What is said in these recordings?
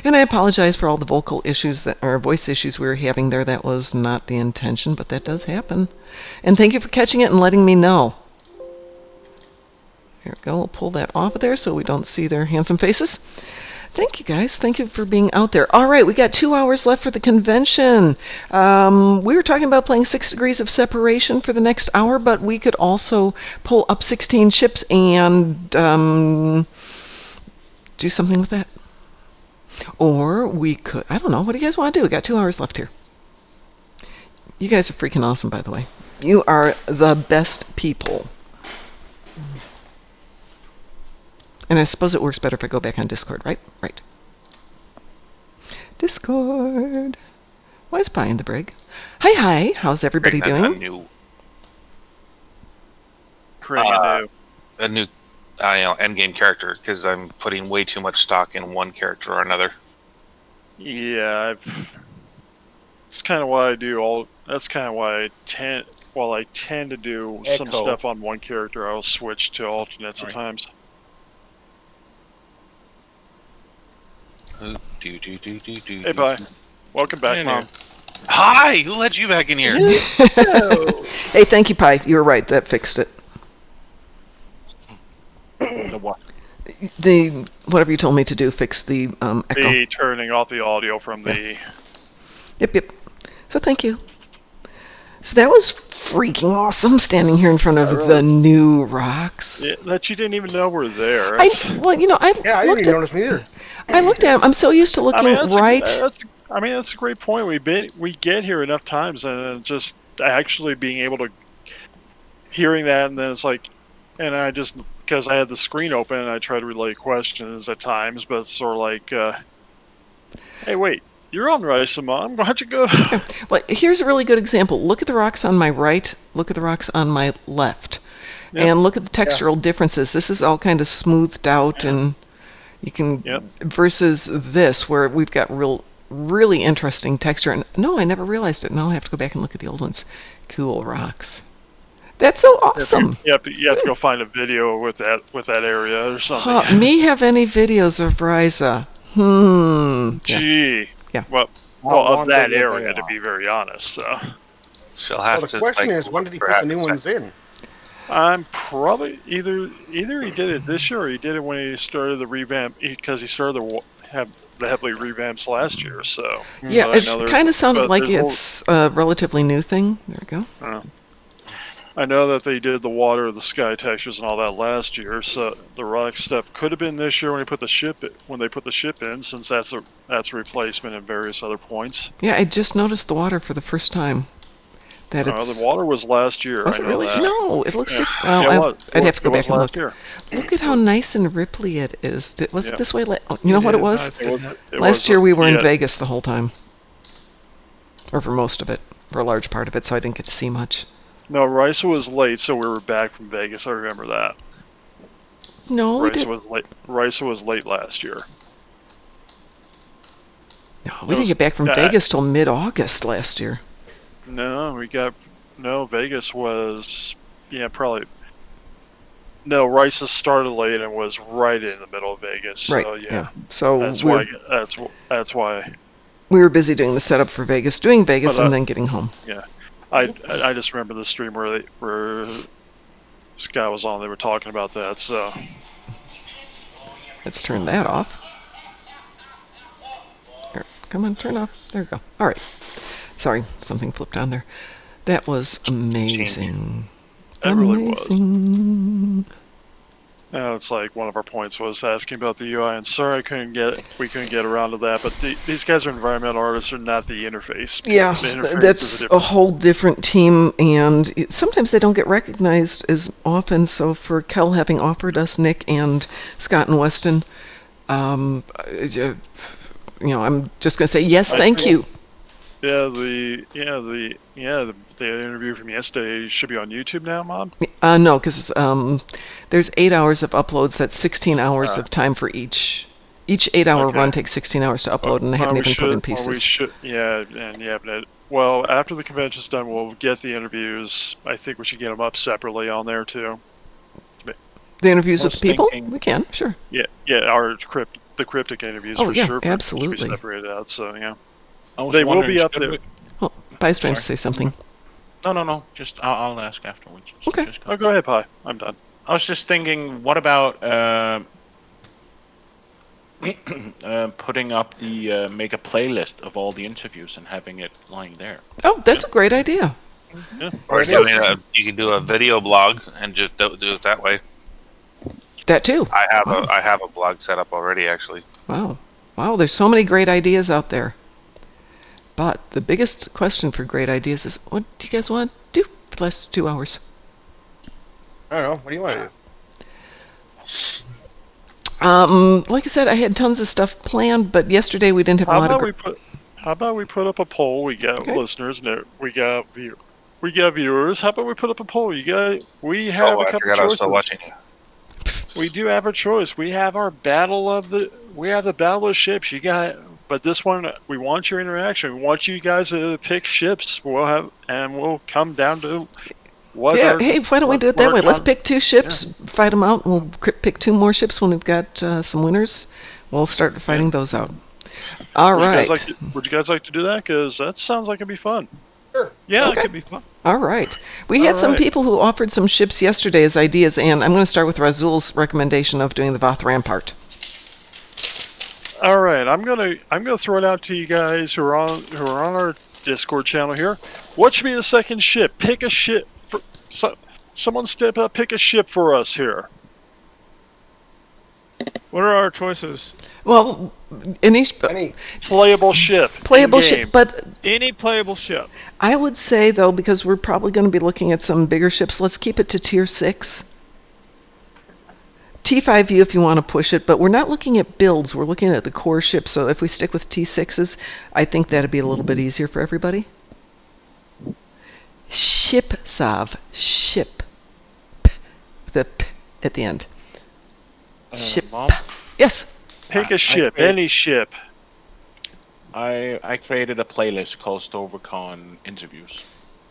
And I apologize for all the vocal issues or voice issues we were having there. That was not the intention, but that does happen. And thank you for catching it and letting me know. Here we go. We'll pull that off of there so we don't see their handsome faces. Thank you, guys. Thank you for being out there. All right, we got 2 hours left for the convention. We were talking about playing 6 Degrees of Separation for the next hour, but we could also pull up 16 ships and do something with that. Or we could, I don't know, what do you guys want to do? We got 2 hours left here. You guys are freaking awesome, by the way. You are the best people. And I suppose it works better if I go back on Discord, right? Right. Discord. Why is Pie in the brig? Hi. How's everybody doing? Creating a new endgame character, because I'm putting way too much stock in one character or another. Yeah, it's kind of why I do that's kind of why I tend to do some stuff on one character, I'll switch to alternates at times. Hey, bye. Welcome back, Mom. Hi! Who let you back in here? Hey, thank you, Pie. You were right. That fixed it. The what? The whatever you told me to do, fix the echo. The turning off the audio from the... Yep. So thank you. So that was freaking awesome, standing here in front of the new rocks. Yeah, that you didn't even know were there. I didn't even notice me either. I looked at them. I'm so used to looking right. That's a great point. We get here enough times, and just actually being able to hearing that, and then it's like, and I just because I had the screen open, and I try to relay questions at times, but it's sort of like, hey, wait. You're on Rice, Mom. Why'd you go? Well, here's a really good example. Look at the rocks on my right. Look at the rocks on my left. Yep. And look at the textural differences. This is all kind of smoothed out, and you can versus this where we've got really interesting texture. And no, I never realized it. Now I have to go back and look at the old ones. Cool rocks. That's so awesome. You have to go find a video with that area or something. Me have any videos of Ryza? Gee. Yeah. Well, of that area, to be very honest. So. The question is, when did he put the new ones in? I'm probably either he did it this year or he did it when he started the revamp, because he started the heavily revamps last year. So yeah, it kind of sounded like it's a relatively new thing. There we go. I know that they did the water, the sky textures, and all that last year. So the rock stuff could have been this year when they put the ship in, since that's a replacement at various other points. Yeah, I just noticed the water for the first time. The water was last year. Was it really? No, it looks different. Well, I'd have to go back and look. Look at how nice and ripply it is. Was it this way? You know what it was? Last year we were in Vegas the whole time. Or for most of it. For a large part of it, so I didn't get to see much. No, Risa was late, so we were back from Vegas. I remember that. No, Risa was late last year. No, we didn't get back from Vegas till mid-August last year. No, Vegas was probably. No, Risa started late and was right in the middle of Vegas. So, right. Yeah. So that's why. We were busy doing the setup for Vegas, and then getting home. Yeah. I just remember the stream where Scott was on. They were talking about that. So let's turn that off. Here, come on, turn off. There we go. All right. Sorry, something flipped on there. That was amazing. It really was. It's like one of our points was asking about the UI, and sorry we couldn't get around to that, but these guys are environmental artists, are not the interface. Yeah, that's a whole different team, and sometimes they don't get recognized as often, so for Kel having offered us Nick and Scott and Weston, I'm just going to say yes, thank you. Yeah, the interview from yesterday should be on YouTube now, Mom? No, because there's 8 hours of uploads. That's 16 hours of time for each. Each 8-hour run takes 16 hours to upload, and I haven't even put in pieces. Well, after the convention's done, we'll get the interviews. I think we should get them up separately on there too. The interviews with the people? We can, sure. Yeah, our the Cryptic interviews Oh, for yeah, sure. absolutely. To be separated out. So yeah, I was they will wondering, be up should there. we- Oh, Pi's trying to Sorry. say something. No. Just I'll ask afterwards. So Okay. just Oh, go ahead, Pi. I'm done. I was just thinking, what about putting up the make a playlist of all the interviews and having it lying there? Oh, that's a great idea. Yeah. Or So- you can do a video blog and just do it that way. That too. I have Wow. I have a blog set up already, actually. Wow. Wow, there's so many great ideas out there. But the biggest question for great ideas is, what do you guys want to do for the last 2 hours? I don't know. What do you want to do? Like I said, I had tons of stuff planned, but yesterday we didn't have a How lot of... about we put up a poll? We got Okay. listeners and we got viewers. How about we put up a poll? We have a I couple forgot I was still choices. watching you. We do have a choice. We have our battle of the ships. But this one, we want your interaction. We want you guys to pick ships. We'll come down to what. Yeah, hey, why don't we do it that way? Let's pick 2 ships, fight them out, and we'll pick 2 more ships when we've got some winners. We'll start fighting those out. All right. Would you guys like to do that? Because that sounds like it'd be fun. Yeah, Okay. it could be fun. All right. We had some right. people who offered some ships yesterday as ideas, and I'm going to start with Razul's recommendation of doing the Voth Rampart. All right, I'm gonna throw it out to you guys who are on our Discord channel here. What should be the second ship? Pick a ship. Someone step up, pick a ship for us here. What are our choices? Well, any Playable ship. playable in-game. ship, but Any playable ship. I would say, though, because we're probably going to be looking at some bigger ships, let's keep it to Tier 6. T5U if you want to push it, but we're not looking at builds. We're looking at the core ship, so if we stick with T6s, I think that'd be a little bit easier for everybody. Ship, Sav. Ship. The P at the end. Ship. Mom? Yes. Pick a I ship, agree. any ship. I created a playlist called STO-VIR-CON interviews.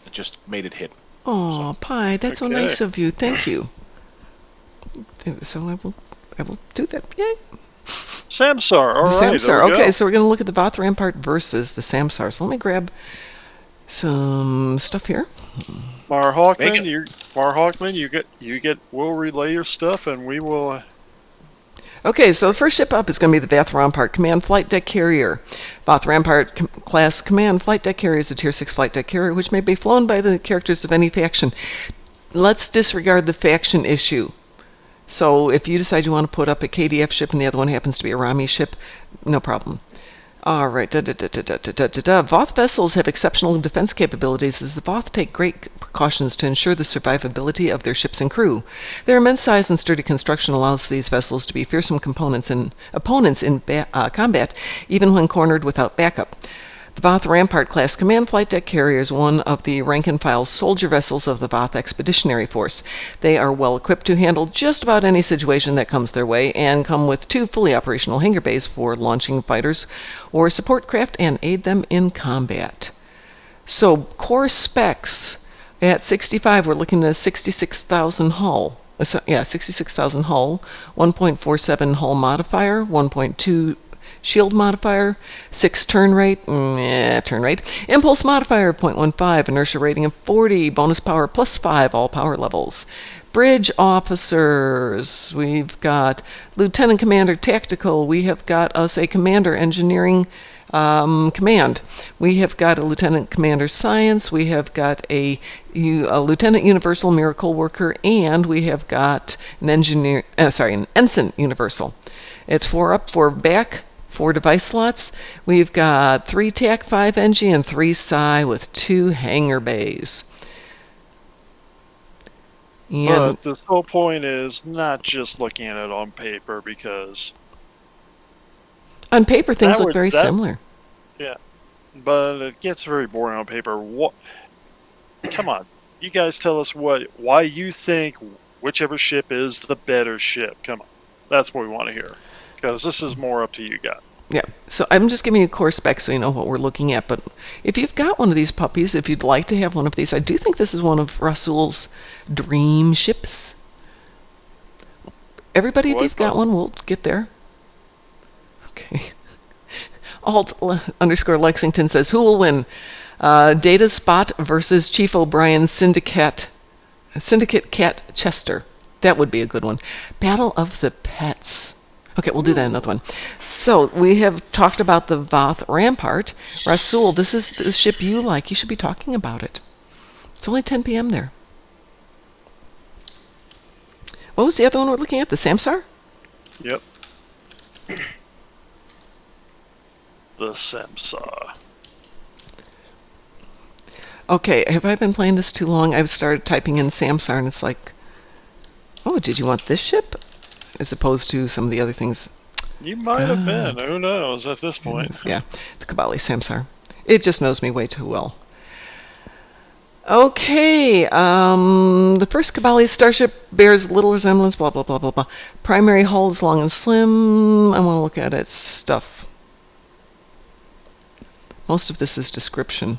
I just made it hidden. Oh, Pi, that's so Okay. nice of you. Thank you. So I will do that. Yay. Samsar. All The right. Samsar. there we Okay, go. so we're going to look at the Voth Rampart versus the Samsar. So let me grab some stuff here. Mar Make Hawkman, you get. We'll relay your stuff, and we will. Okay, so the first ship up is going to be the Voth Rampart Command Flight Deck Carrier. Voth Rampart class Command Flight Deck Carrier is a Tier 6 flight deck carrier which may be flown by the characters of any faction. Let's disregard the faction issue. So if you decide you want to put up a KDF ship and the other one happens to be a Rami ship, no problem. All right. Voth vessels have exceptional defense capabilities as the Voth take great precautions to ensure the survivability of their ships and crew. Their immense size and sturdy construction allows these vessels to be fearsome opponents in combat, even when cornered without backup. The Voth Rampart class Command Flight Deck Carrier is one of the rank-and-file soldier vessels of the Voth Expeditionary Force. They are well equipped to handle just about any situation that comes their way and come with 2 fully operational hangar bays for launching fighters or support craft and aid them in combat. So, core specs at 65, we're looking at a 66,000 hull. 66,000 hull, 1.47 hull modifier, 1.2 shield modifier, 6 turn rate, impulse modifier of 0.15, inertia rating of 40, bonus power plus 5, all power levels. Bridge officers, we've got Lieutenant Commander Tactical, we have got us a Commander Engineering Command. We have got a Lieutenant Commander Science, we have got a Lieutenant Universal Miracle Worker, and we have got an Ensign Universal. It's 4 up, 4 back, 4 device slots. We've got 3 TAC, 5 NG, and 3 Psi with 2 hangar bays. And But this whole point is not just looking at it on paper, because on paper, things that look would- very that- similar. but it gets very boring on paper. What? Come on, you guys tell us why you think whichever ship is the better ship. Come on, that's what we want to hear, because this is more up to you guys. Yeah, so I'm just giving you core specs so you know what we're looking at. But if you've got one of these puppies, if you'd like to have one of these, I do think this is one of Rasul's dream ships. Everybody, if Boy, you've got one, we'll get there. Okay. Alt_Lexington says, who will win? Data Spot versus Chief O'Brien's Syndicate Cat Chester. That would be a good one. Battle of the Pets. Okay, we'll do that another one. So we have talked about the Voth Rampart. Rasul, this is the ship you like. You should be talking about it. It's only 10 p.m. there. What was the other one we're looking at? The Samsar? Yep. The Samsar. Okay, have I been playing this too long? I've started typing in Samsar and it's like, oh, did you want this ship? As opposed to some of the other things. You might have been. Who knows at this point? Yeah, the Kabali Samsar. It just knows me way too well. Okay, the first Kabali starship bears little resemblance, blah, blah, blah, blah, blah. Primary hull is long and slim. I want to look at its stuff. Most of this is description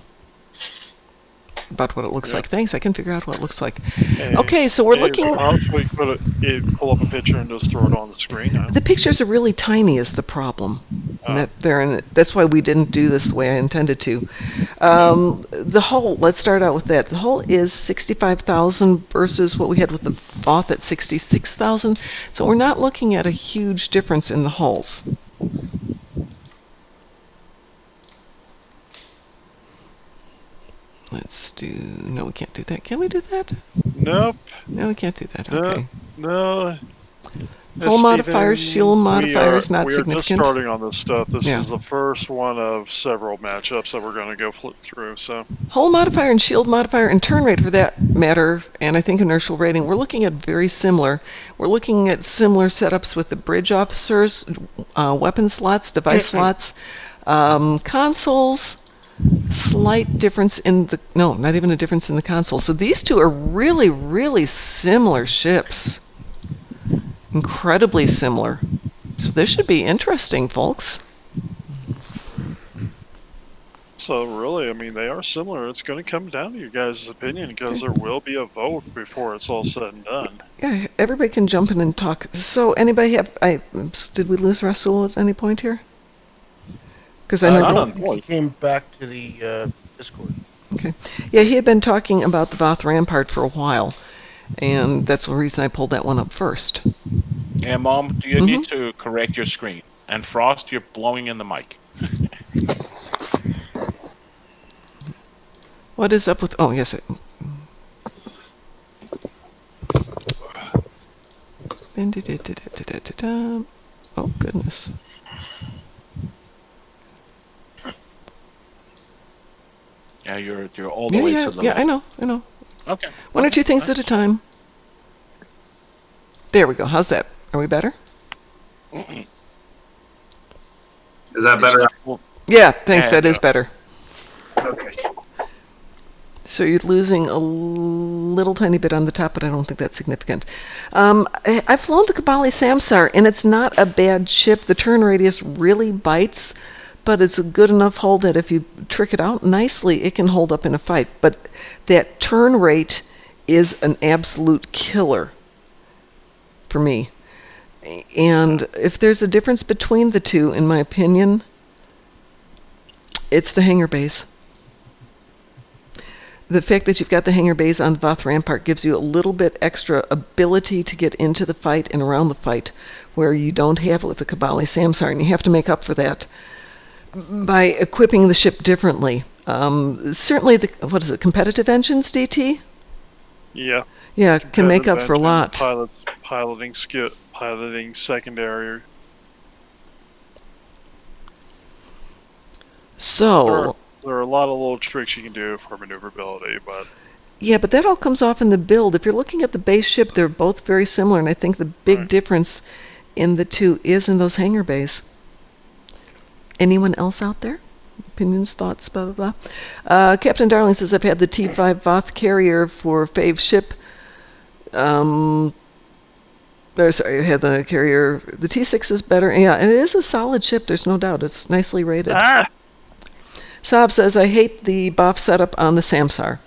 about what it looks like. Thanks, I can figure out what it looks like. Okay, so we're looking... I'll pull up a picture and just throw it on the screen now. The pictures are really tiny is the problem. And that's why we didn't do this the way I intended to. The hull, let's start out with that. The hull is 65,000 versus what we had with the Voth at 66,000. So we're not looking at a huge difference in the hulls. Let's do... No, we can't do that. Can we do that? Nope. No, we can't do that. Okay. No. Hull modifiers, shield modifiers, not significant. We're just starting on this stuff. This is the first one of several matchups that we're going to go flip through. So hull modifier and shield modifier and turn rate for that matter, and I think inertial rating, we're looking at very similar. We're looking at similar setups with the bridge officers, weapon slots, device slots, consoles. Slight difference in the... No, not even a difference in the console. So these two are really, really similar ships. Incredibly similar. So this should be interesting, folks. So really, I mean, they are similar. It's going to come down to you guys' opinion because there will be a vote before it's all said and done. Yeah, everybody can jump in and talk. So anybody have... did we lose Rasul at any point here? Because I know he came back to the Discord. Okay. Yeah, he had been talking about the Voth Rampart for a while, and that's the reason I pulled that one up first. Yeah, Mom, do you need to correct your screen? And Frost, you're blowing in the mic. What is up with... Oh, yes. Oh, goodness. Yeah, you're all the way to the left. Yeah, I know. Okay. One or two things at a time. There we go. How's that? Are we better? Is that better? Yeah, thanks. That is better. Okay. So you're losing a little tiny bit on the top, but I don't think that's significant. I've flown the Kabali Samsar, and it's not a bad ship. The turn radius really bites, but it's a good enough hull that if you trick it out nicely, it can hold up in a fight. But that turn rate is an absolute killer for me. And if there's a difference between the two, in my opinion, it's the hangar bays. The fact that you've got the hangar bays on the Voth Rampart gives you a little bit extra ability to get into the fight and around the fight, where you don't have it with the Kabali Samsar, and you have to make up for that by equipping the ship differently. Certainly, competitive engines, DT? Yeah. Yeah, can make up for a lot. Piloting secondary. So... There are a lot of little tricks you can do for maneuverability, but... Yeah, but that all comes off in the build. If you're looking at the base ship, they're both very similar, and I think the big difference in the two is in those hangar bays. Anyone else out there? Opinions, thoughts, blah, blah, blah. Captain Darling says, I've had the T5 Voth carrier for Fave ship. I had the carrier. The T6 is better. Yeah, and it is a solid ship, there's no doubt. It's nicely rated. Saab says, I hate the BOF setup on the Samsar.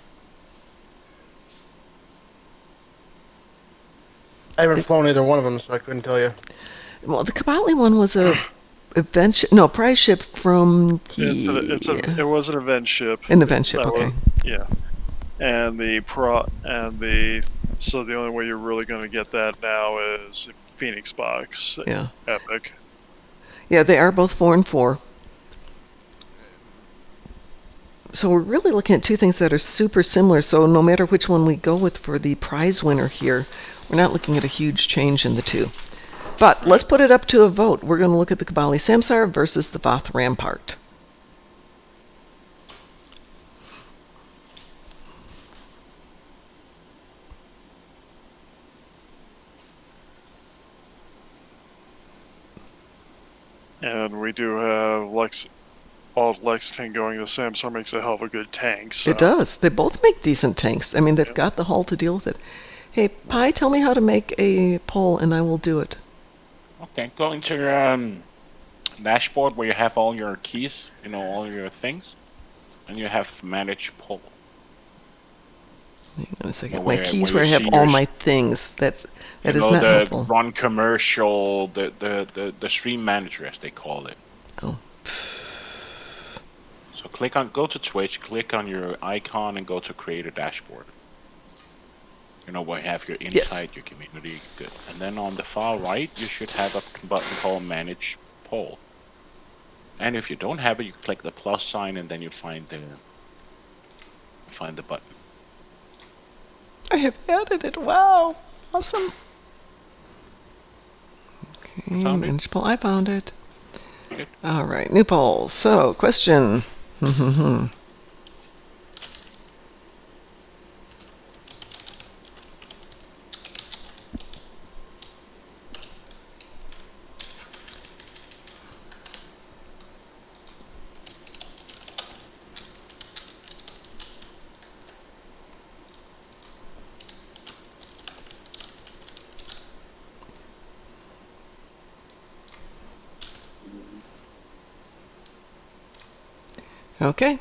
I haven't flown either one of them, so I couldn't tell you. Well, the Kabali one was a event ship. No, prize ship from. It was an event ship. An event ship. Okay. Yeah, and so the only way you're really going to get that now is Phoenix Box. Yeah. Epic. Yeah, they are both 4 and 4. So we're really looking at two things that are super similar. So no matter which one we go with for the prize winner here, we're not looking at a huge change in the two. But let's put it up to a vote. We're going to look at the Kibali Samsar versus the Voth Rampart. And we do have Lexington going. The Samsung makes a hell of a good tank. So. It does. They both make decent tanks. I mean, they've got the hull to deal with it. Hey, Pi, tell me how to make a poll, and I will do it. Okay, go into your dashboard where you have all your keys, all your things, and you have manage poll. Hang on a second. My keys where I have all my things. That is not helpful. The run commercial, the stream manager, as they call it. Oh. So go to Twitch, click on your icon, and go to create a dashboard. Where you have your insight, your community, good. And then on the far right, you should have a button called Manage Poll. And if you don't have it, you click the plus sign, and then you find the button. I have added it. Wow, awesome. Okay, Manage Poll. I found it. Good. All right, new poll. So, question. Okay.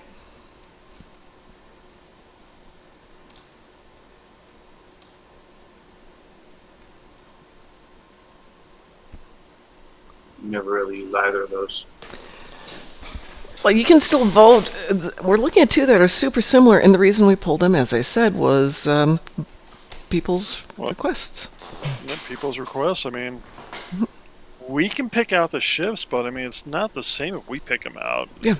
Never really use either of those. Well, you can still vote. We're looking at two that are super similar, and the reason we pulled them, as I said, was people's requests. Yeah, people's requests. I mean, we can pick out the ships, but I mean, it's not the same if we pick them out. Yeah.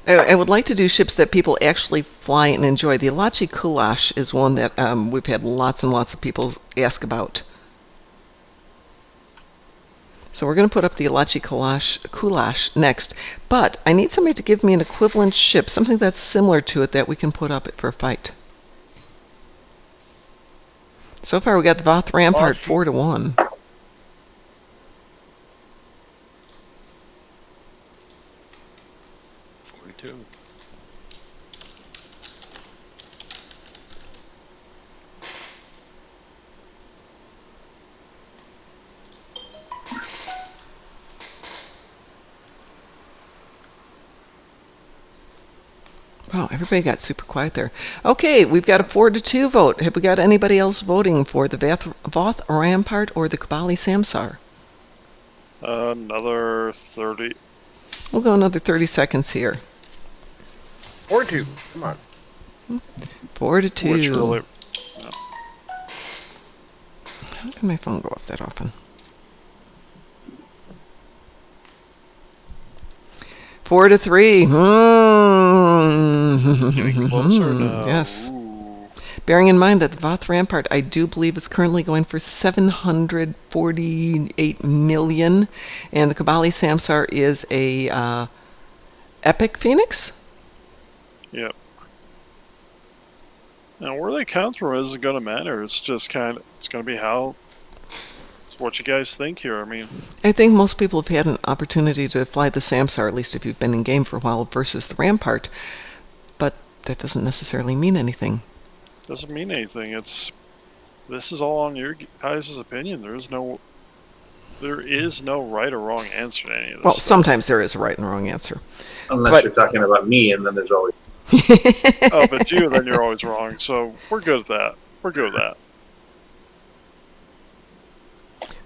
I would like to do ships that people actually fly and enjoy. The Alachi Kulash is one that we've had lots and lots of people ask about. So we're going to put up the Alachi Kulash next. But I need somebody to give me an equivalent ship, something that's similar to it that we can put up for a fight. So far we got the Voth Rampart 4-1. Wow, everybody got super quiet there. Okay, we've got a 4-2 vote. Have we got anybody else voting for the Voth Rampart or the Kibali Samsar? Another 30. We'll go another 30 seconds here. 4-2. Come on. 4-2. Which really, How can my phone go off that often? 4-3. getting closer now. Yes. Ooh. Bearing in mind that the Voth Rampart, I do believe, is currently going for 748 million, and the Kibali Samsar is a Epic Phoenix. Yep. And where they come from isn't going to matter. It's just it's going to be it's what you guys think here. I mean, I think most people have had an opportunity to fly the Samsar, at least if you've been in game for a while, versus the Rampart, but that doesn't necessarily mean anything. Doesn't mean anything. This is all on your guys' opinion. There is no right or wrong answer to any of this. Well, stuff. sometimes there is a right and wrong answer. Unless you're talking about me, and then there's always... Oh, but then you're always wrong. So we're good at that. We're good with that.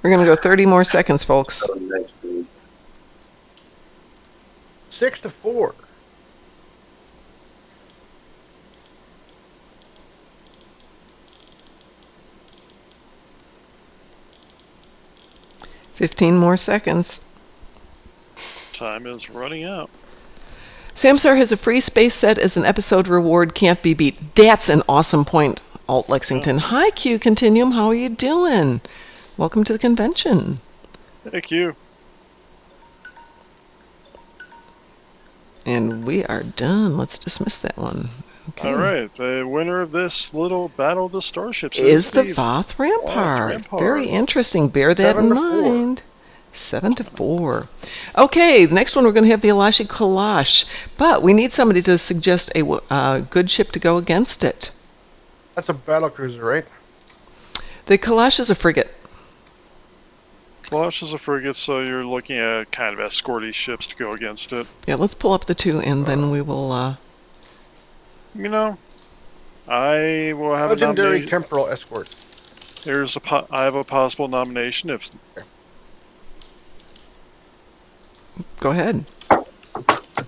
We're going to go 30 more seconds, folks. So nice to 6-4. $15 more seconds. Time is running out. Samsar has a free space set as an episode reward. Can't be beat. That's an awesome point, Alt Lexington. Hi, Q Continuum. How are you doing? Welcome to the convention. Thank you. And we are done. Let's dismiss that one. Okay. All right. The winner of this little battle of the starships is the Voth Rampart. Very interesting. Bear that in mind. 7-4. Okay, the next one we're going to have the Alashi Kalash, but we need somebody to suggest a good ship to go against it. That's a battlecruiser, right? The Kalash is a frigate. Kalash is a frigate, so you're looking at kind of escorty ships to go against it. Yeah, let's pull up the two, and then we will... You know, I will have legendary a temporal escort. I have a possible nomination if... Go ahead.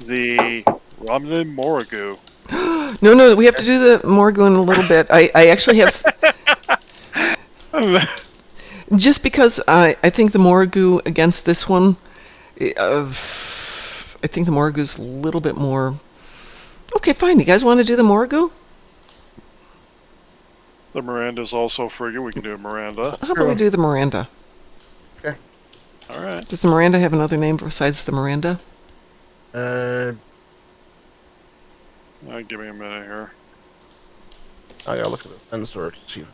The Romulan Morrigu. No, we have to do the Morrigu in a little bit. I actually have... Just because I think the Morrigu against this one, I think the Morrigu's a little bit more... Okay, fine. You guys want to do the Morrigu? The Miranda's also a frigate. We can do a Miranda. How about we do the Miranda? Okay. All right. Does the Miranda have another name besides the Miranda? Give me a minute here. I gotta look at the sensor to see.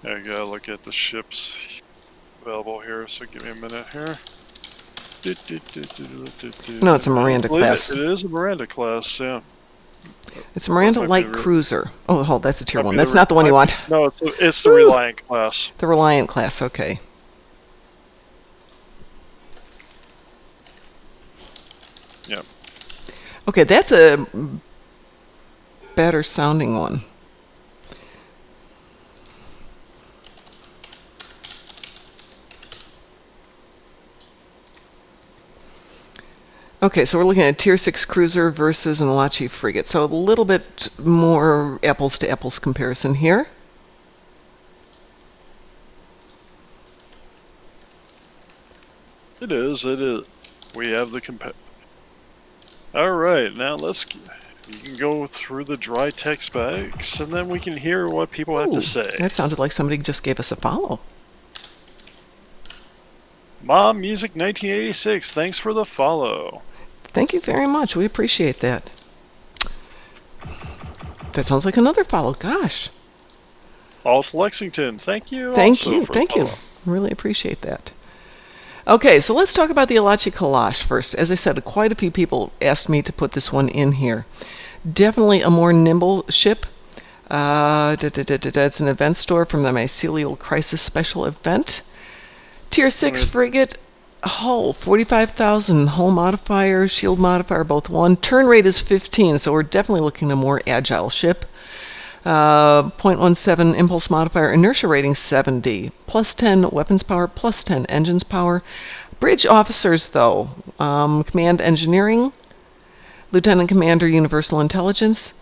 I gotta look at the ships available here, so give me a minute here. No, it's a Miranda class. It is a Miranda class, yeah. It's a Miranda light cruiser. Oh, hold, that's a tier 1. That's not the one you want. No, it's the Reliant class. The Reliant class, okay. Yep. Okay, that's a better sounding one. Okay, so we're looking at a Tier 6 cruiser versus an Alachi frigate. So a little bit more apples to apples comparison here. It is. We have the All right, now you can go through the dry tech specs, and then we can hear what people have to say. That sounded like somebody just gave us a follow. Mom Music 1986, thanks for the follow. Thank you very much. We appreciate that. That sounds like another follow. Gosh. Alt Lexington, thank you. Thank you. Really appreciate that. Okay, so let's talk about the Alachi Kalash first. As I said, quite a few people asked me to put this one in here. Definitely a more nimble ship. It's an event store from the Mycelial Crisis Special Event. Tier 6 frigate. Hull, 45,000. Hull modifier, shield modifier, both 1. Turn rate is 15, so we're definitely looking at a more agile ship. 0.17 impulse modifier, inertia rating 70. Plus 10 weapons power, plus 10 engines power. Bridge officers, though. Command engineering, Lieutenant Commander Universal Intelligence.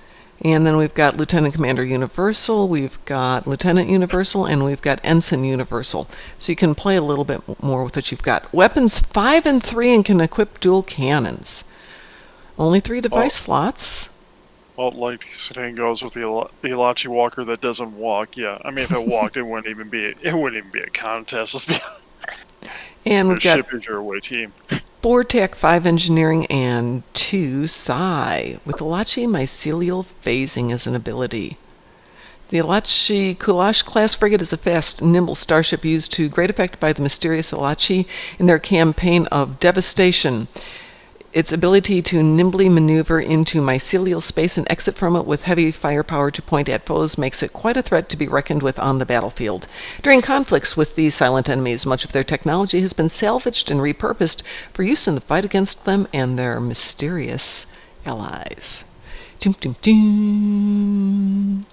And then we've got Lieutenant Commander Universal, we've got Lieutenant Universal, and we've got Ensign Universal. So you can play a little bit more with what you've got. Weapons 5 and 3 and can equip dual cannons. Only 3 device slots. Well, like Sedan goes with the Alachi Walker that doesn't walk. Yeah, I mean, if it walked, it wouldn't even be a contest. Let's be honest. And we've got ship is your away team. 4 Tech, 5 Engineering, and 2 Psi, with Alachi Mycelial Phasing as an ability. The Alachi Kalash class frigate is a fast, nimble starship used to great effect by the mysterious Alachi in their campaign of devastation. Its ability to nimbly maneuver into mycelial space and exit from it with heavy firepower to point at foes makes it quite a threat to be reckoned with on the battlefield. During conflicts with these silent enemies, much of their technology has been salvaged and repurposed for use in the fight against them and their mysterious allies. Doom, doom, doom.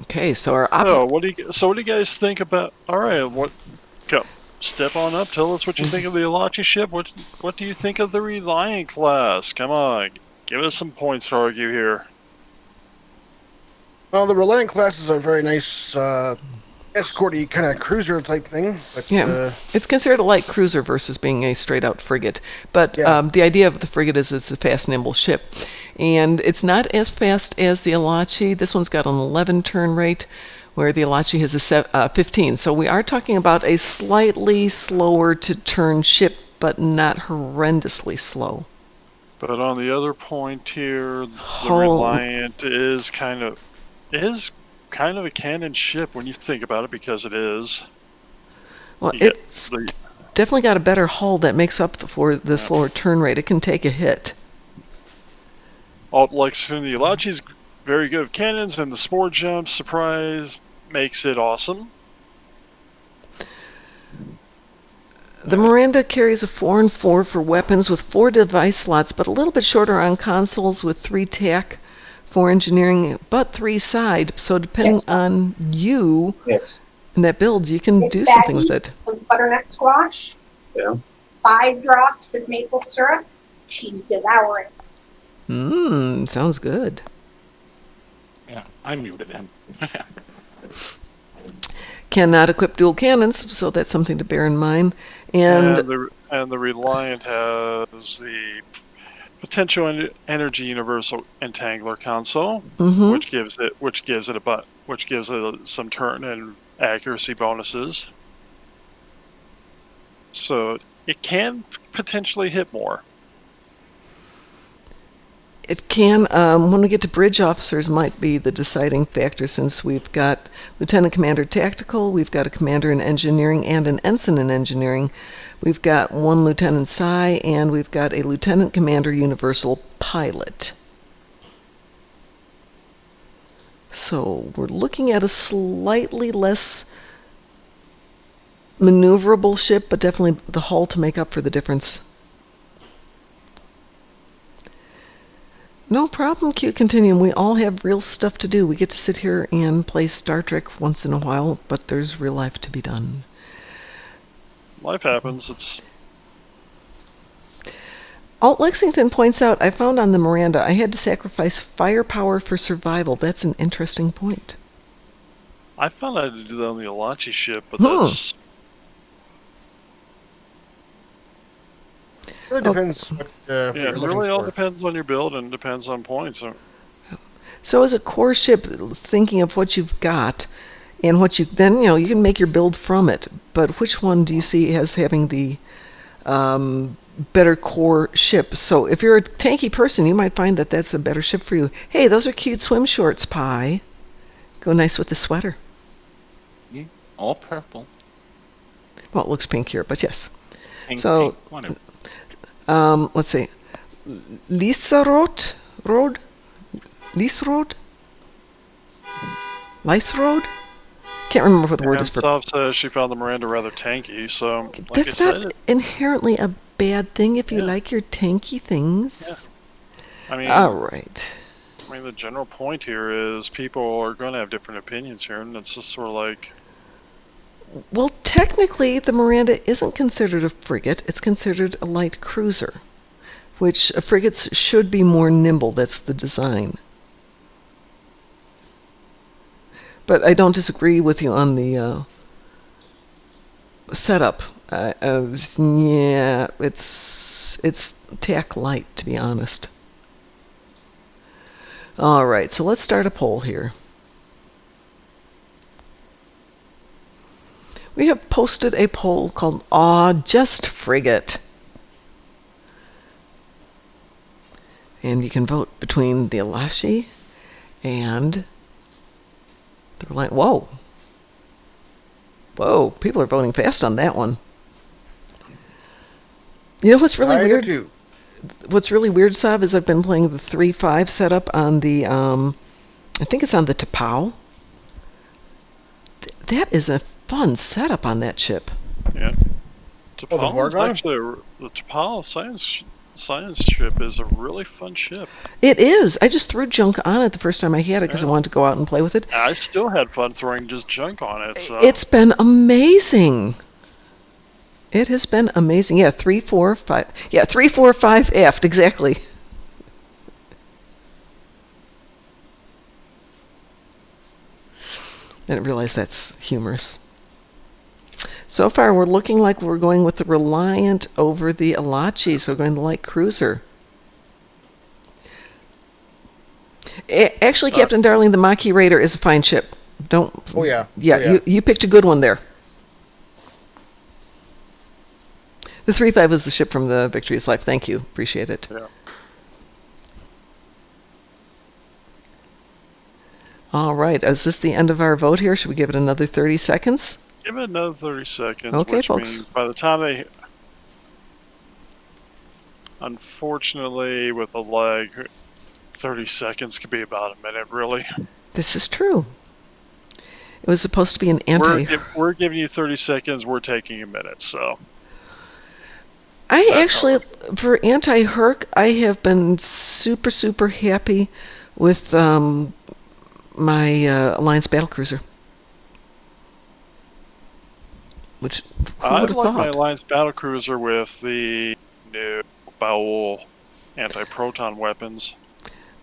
Okay, so our So what do you guys think about? All right, go step on up. Tell us what you think of the Alachi ship. What do you think of the Reliant class? Come on, give us some points to argue here. Well, the Reliant class is a very nice escorty kind of cruiser type thing. But, it's considered a light cruiser versus being a straight out frigate. But the idea of the frigate is it's a fast, nimble ship. And it's not as fast as the Alachi. This one's got an 11 turn rate, where the Alachi has a 15. So we are talking about a slightly slower to turn ship, but not horrendously slow. But on the other point here, the Reliant is kind of a cannon ship when you think about it, because it is. Well, it's definitely got a better hull that makes up for the slower turn rate. It can take a hit. Like the Alachi's very good with cannons, and the Spore Jump surprise makes it awesome. The Miranda carries a 4 and 4 for weapons with 4 device slots, but a little bit shorter on consoles with 3 TAC, 4 engineering, but 3 side. So depending on you and that build, you can do something with it. With butternut squash. Yeah. 5 drops of maple syrup. She's devouring. Sounds good. Yeah, I muted him. Cannot equip dual cannons, so that's something to bear in mind. And the Reliant has the potential energy universal entangler console, which gives it some turn and accuracy bonuses. So it can potentially hit more. It can, when we get to bridge officers, might be the deciding factor, since we've got Lieutenant Commander Tactical, we've got a Commander in Engineering and an Ensign in Engineering, we've got 1 Lieutenant Psi, and we've got a Lieutenant Commander Universal Pilot. So we're looking at a slightly less maneuverable ship, but definitely the hull to make up for the difference. No problem, Q Continuum. We all have real stuff to do. We get to sit here and play Star Trek once in a while, but there's real life to be done. Life happens. Alt Lexington points out, I found on the Miranda I had to sacrifice firepower for survival. That's an interesting point. I found I had to do that on the Alachi ship, but that's... It really depends. It really all depends on your build and depends on points. So as a core ship, thinking of what you've got and what you then, you can make your build from it. But which one do you see as having the better core ship? So if you're a tanky person, you might find that that's a better ship for you. Hey, those are cute swim shorts, Pi. Go nice with the sweater. Yeah, all purple. Well, it looks pink here, but yes. Pink, so. Pink, whatever. Let's see. Lice Road? Can't remember what the word is for. Soft says she found the Miranda rather tanky, so... That's not inherently a bad thing if you like your tanky things. Yeah. I mean... All right. I mean, the general point here is people are going to have different opinions here, and it's just sort of like... Well, technically, the Miranda isn't considered a frigate. It's considered a light cruiser, which frigates should be more nimble. That's the design. But I don't disagree with you on the setup. Yeah, it's tack light, to be honest. All right, so let's start a poll here. We have posted a poll called Just Frigate. And you can vote between the Alachi and the Reliant. Whoa, people are voting fast on that one. You know what's really weird? What's really weird, Sav, is I've been playing the 3.5 setup on the, I think it's on the T'Pau. That is a fun setup on that ship. Yeah. The T'Pau sounds Science ship is a really fun ship. It is. I just threw junk on it the first time I had it because I wanted to go out and play with it. I still had fun throwing just junk on it. So. It's been amazing. It has been amazing. Yeah, 3, 4, 5. Yeah, 3, 4, 5 aft, exactly. I didn't realize that's humorous. So far, we're looking like we're going with the Reliant over the Alachi, so we're going the light cruiser. Actually, Captain Darling, the Maquis Raider is a fine ship. Don't. Oh yeah. Yeah, Oh, yeah. You picked a good one there. The 3-5 is the ship from the Victorious Life. Thank you. Appreciate it. Yeah. All right. Is this the end of our vote here? Should we give it another 30 seconds? Give it another 30 seconds. Okay, which folks. means by the time they. Unfortunately, with a lag, 30 seconds could be about a minute, really. This is true. It was supposed to be an anti. We're giving you 30 seconds, we're taking a minute, so. I That's actually, for anti-Herc, I have been super, super happy with my Alliance battlecruiser. Which, who I would have like my thought? Alliance battlecruiser with the new Bowel anti-proton weapons.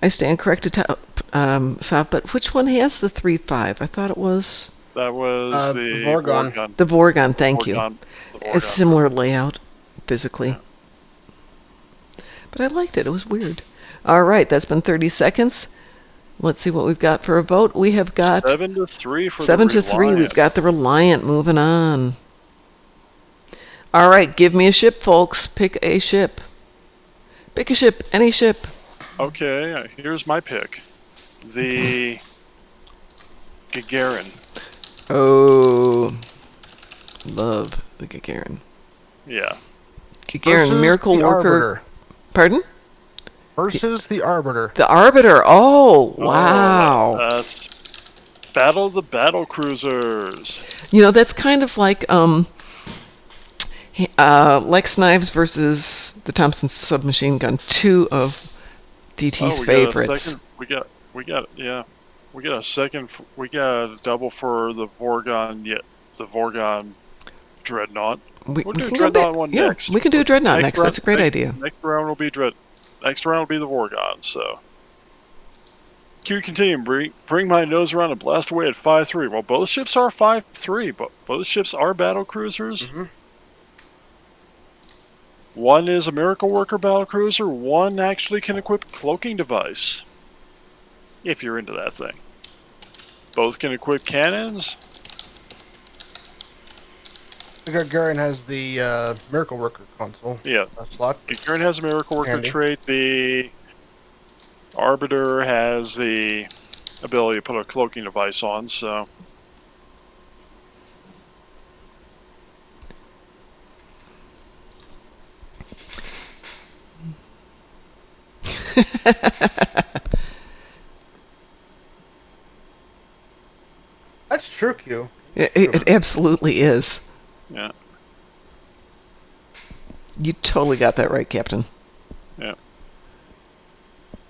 I stand corrected, Sav, but which one has the 3-5? I thought it was That was the Vorgon. the Vorgon. Thank you. The It's Vorgon. similar layout, physically. But I liked it. It was weird. All right, that's been 30 seconds. Let's see what we've got for a vote. We have got 7-3 for 7 the to 3. Reliant. We've got the Reliant moving on. All right, give me a ship, folks. Pick a ship. Pick a ship, any ship. Okay, here's my pick. The Gagarin. Oh, love the Gagarin. Yeah. Gagarin, Versus miracle the worker. Arbiter. Pardon? Versus the Arbiter. The Arbiter. Oh, wow. That's Battle of the Battle Cruisers. You know, that's kind of like Lex Knives versus the Thompson submachine gun. 2 of DT's favorites. We got a second. We got a double for the Vorgon. Yeah, the Vorgon Dreadnought. We We'll do can go Dreadnought back. one Yeah, next. we can do a Dreadnought next. That's a great idea. Next round will be Next round will be the Vorgon. So. Q continuing. Bring my nose around and blast away at 5-3. Well, both ships are 5-3, but both ships are battle cruisers. Mm-hmm. One is a miracle worker battle cruiser. One actually can equip cloaking device. If you're into that thing. Both can equip cannons. The Gagarin has the Miracle Worker console. Yeah. Slot. Gagarin has a miracle worker Handy. trait. The Arbiter has the ability to put a cloaking device on, so. That's true, Q. It absolutely is. Yeah. You totally got that right, Captain. Yeah.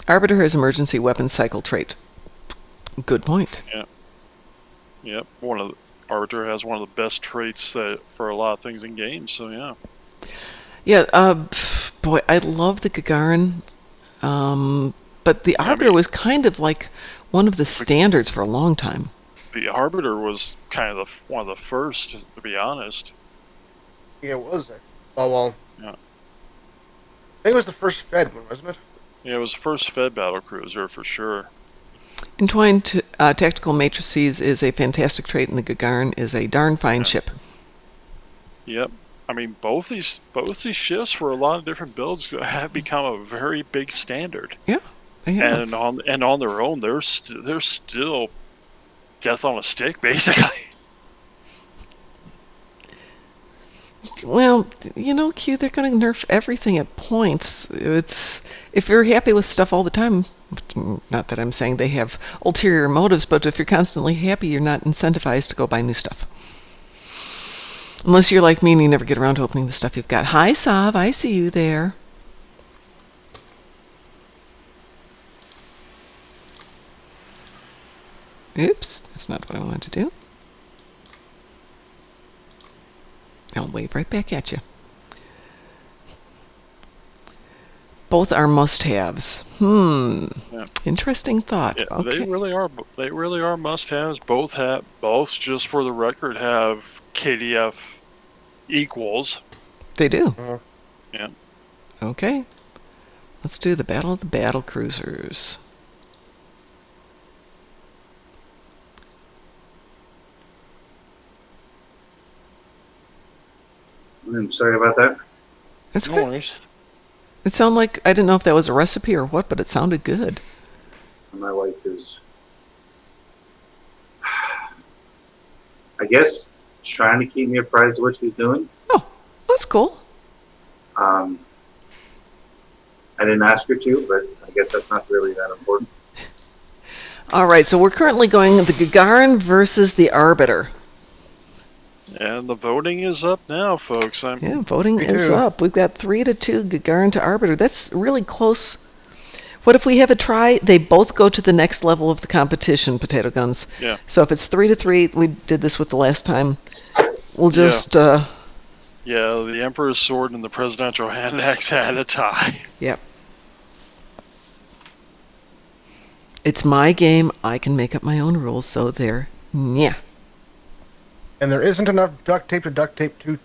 Arbiter has emergency weapons cycle trait. Good point. Yep. Arbiter has one of the best traits for a lot of things in games, so yeah. Yeah, boy, I love the Gagarin. But the Arbiter was kind of like one of the standards for a long time. The Arbiter was kind of one of the first, to be honest. Yeah, it was. Oh, well. Yeah. I think it was the first Fed one, wasn't it? Yeah, it was the first Fed battle cruiser for sure. Entwined Tactical Matrices is a fantastic trait, and the Gagarin is a darn fine ship. Yep. I mean, both these ships for a lot of different builds have become a very big standard. Yeah, they have. And on their own, they're still death on a stick, basically. Well, you know, Q, they're going to nerf everything at points. It's if you're happy with stuff all the time, not that I'm saying they have ulterior motives, but if you're constantly happy, you're not incentivized to go buy new stuff. Unless you're like me and you never get around to opening the stuff you've got. Hi, Sav, I see you there. Oops, that's not what I wanted to do. I'll wave right back at you. Both are must-haves. Yeah. Interesting thought. Yeah, Okay. they really are. They really are must-haves. Both, just for the record, have KDF equals. They do. Yeah. Okay. Let's do the Battle of the Battle Cruisers. I'm sorry about that. That's No good. worries. It sounded like, I didn't know if that was a recipe or what, but it sounded good. My wife is, I guess, trying to keep me apprised of what she's doing. Oh, that's cool. I didn't ask her to, but I guess that's not really that important. All right, so we're currently going the Gagarin versus the Arbiter. And the voting is up now, folks. Yeah, voting Me is too. up. We've got 3-2 Gagarin to Arbiter. That's really close. What if we have a tie? They both go to the next level of the competition, Potato Guns. Yeah. So if it's 3-3, we did this with the last time. We'll Yeah. just, Yeah, the Emperor's Sword and the Presidential Hand Axe had a tie. Yep. It's my game. I can make up my own rules, so there. Yeah. And there isn't enough duct tape to duct tape two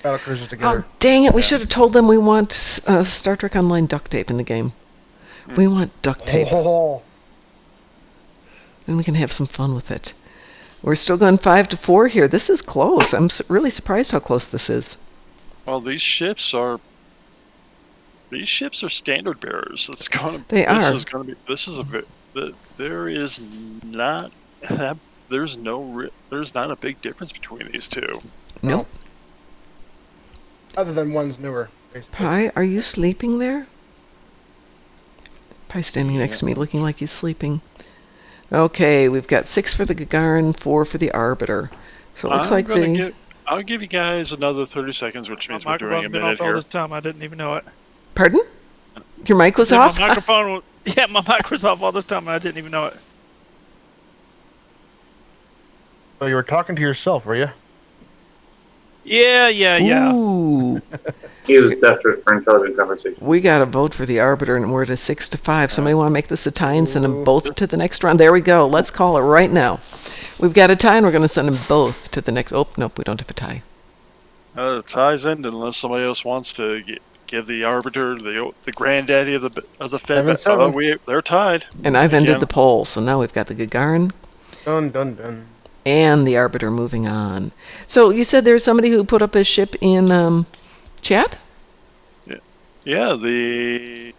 battle cruisers together. Oh, dang it. We should have told them we want Star Trek Online duct tape in the game. We want duct tape. Oh. And we can have some fun with it. We're still going 5-4 here. This is close. I'm really surprised how close this is. Well, these ships are standard bearers. It's gonna. They This are. is gonna be. This is a. There is not. There's not a big difference between these two. Nope. Other than one's newer. Basically. Pi, are you sleeping there? Pi standing next to me looking like he's sleeping. Okay, we've got 6 for the Gagarin, 4 for the Arbiter. So it looks like I'll give you guys another 30 seconds, which means My we're doing a microphone been minute off all here. this time. I didn't even know it. Pardon? Your mic was Yeah, off? My microphone. Yeah, my mic was off all this time, and I didn't even know it. So you were talking to yourself, were you? Yeah. Ooh. He was desperate for intelligent conversation. We got to vote for the Arbiter, and we're at a 6-5. Somebody want to make this a tie and send them both to the next round? There we go. Let's call it right now. We've got a tie, and we're going to send them both to the next. Oh, nope, we don't have a tie. The ties end unless somebody else wants to give the Arbiter the granddaddy of the Fed. 7-7. They're tied. And I've ended Again. the poll, so now we've got the Gagarin Dun dun dun. and the Arbiter moving on. So you said there's somebody who put up a ship in chat? Yeah, the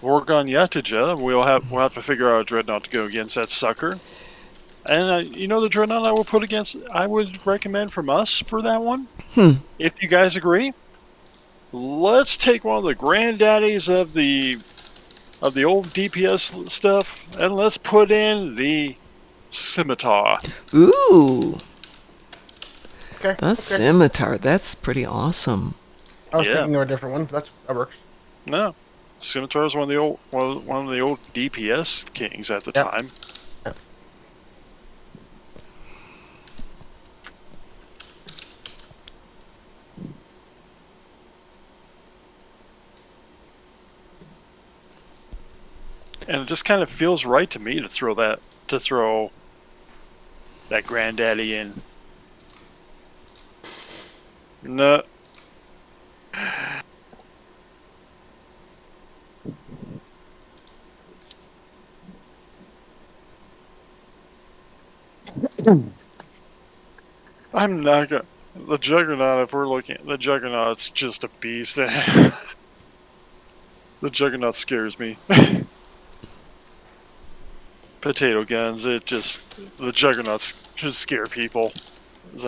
Orgon Yatija. We'll have to figure out a dreadnought to go against that sucker. And the dreadnought I would recommend from us for that one. If you guys agree, let's take one of the granddaddies of the old DPS stuff, and let's put in the Scimitar. Ooh, Okay. the Scimitar. That's pretty awesome. I was Yeah. thinking of a different one. That works. No, Scimitar is one of the old DPS kings at the Yep. time. And it just kind of feels right to me to throw that granddaddy in. No. I'm not gonna. The Juggernaut, if we're looking at the Juggernaut's just a beast. The Juggernaut scares me. Potato guns, the Juggernauts just scare people. It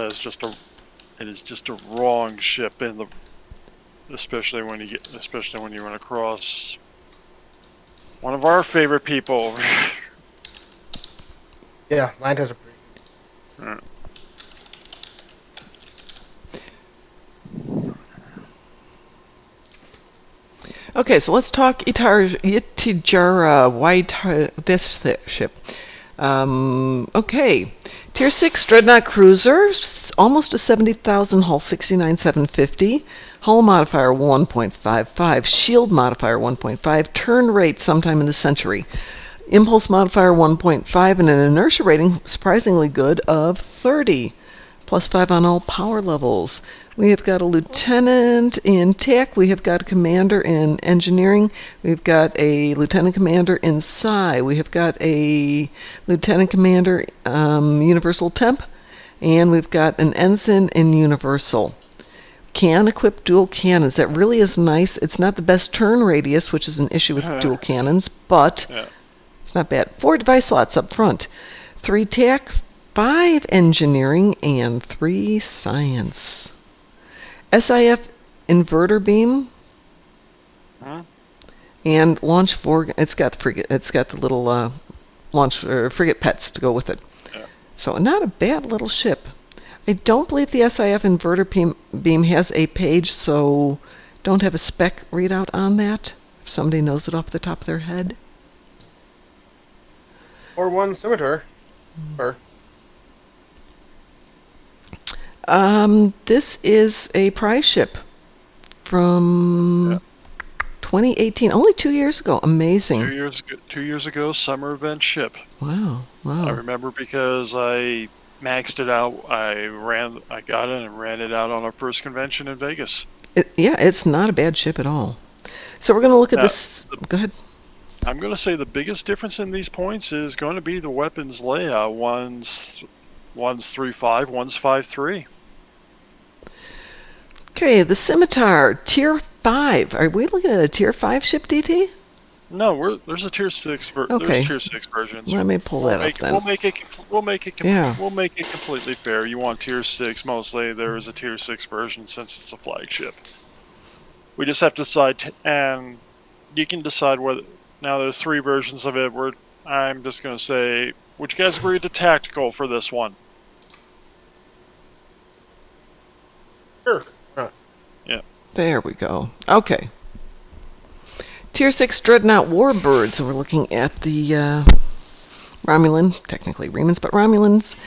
is just a wrong ship especially when you run across one of our favorite people. Yeah, mine has a pretty. Okay, so let's talk Yitijara. This ship. Okay. Tier 6 Dreadnought Cruiser, almost a 70,000 hull, 69,750. Hull modifier 1.55. Shield modifier 1.5. Turn rate sometime in the century. Impulse modifier 1.5 and an inertia rating, surprisingly good, of 30. +5 on all power levels. We have got a lieutenant in tech. We have got a commander in engineering. We've got a lieutenant commander in psi. We have got a lieutenant commander universal temp. And we've got an ensign in universal. Can equip dual cannons. That really is nice. It's not the best turn radius, which is an issue with dual cannons, but it's not bad. 4 device slots up front. 3 tech, 5 engineering, and 3 science. SIF inverter beam and launch it's got the little launch frigate pets to go with it. So not a bad little ship. I don't believe the SIF inverter beam has a page, so don't have a spec readout on that. If somebody knows it off the top of their head. Or 1 scimitar. Or this is a prize ship from 2018, only 2 years ago. Amazing. 2 years ago, summer event ship. Wow. I remember because I maxed it out. I got it and ran it out on our first convention in Vegas. It's not a bad ship at all. So we're going to look at this. Go ahead. I'm going to say the biggest difference in these points is going to be the weapons layout. One's 3.5, one's 5.3. Okay, the Scimitar, Tier 5. Are we looking at a Tier 5 ship, DT? No, there's a Tier 6 there's Tier 6 versions. Let me pull that up then. We'll make it completely fair. You want Tier 6 mostly. There is a Tier 6 version since it's a flagship. We just have to decide, and you can decide whether. Now there's 3 versions of it. I'm just going to say, would you guys agree to tactical for this one? Sure. Yeah. There we go. Okay. Tier 6 Dreadnought Warbirds. So we're looking at the Romulan, technically Remans, but Romulans,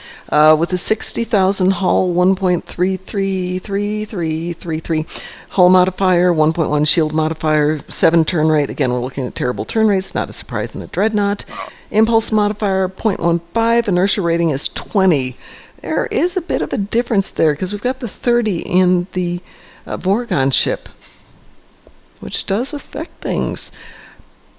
with a 60,000 hull, 1.333333 hull modifier, 1.1 shield modifier, 7 turn rate. Again, we're looking at terrible turn rates, not a surprise in a Dreadnought. Impulse modifier, 0.15, inertia rating is 20. There is a bit of a difference there, because we've got the 30 in the Vorgon ship, which does affect things.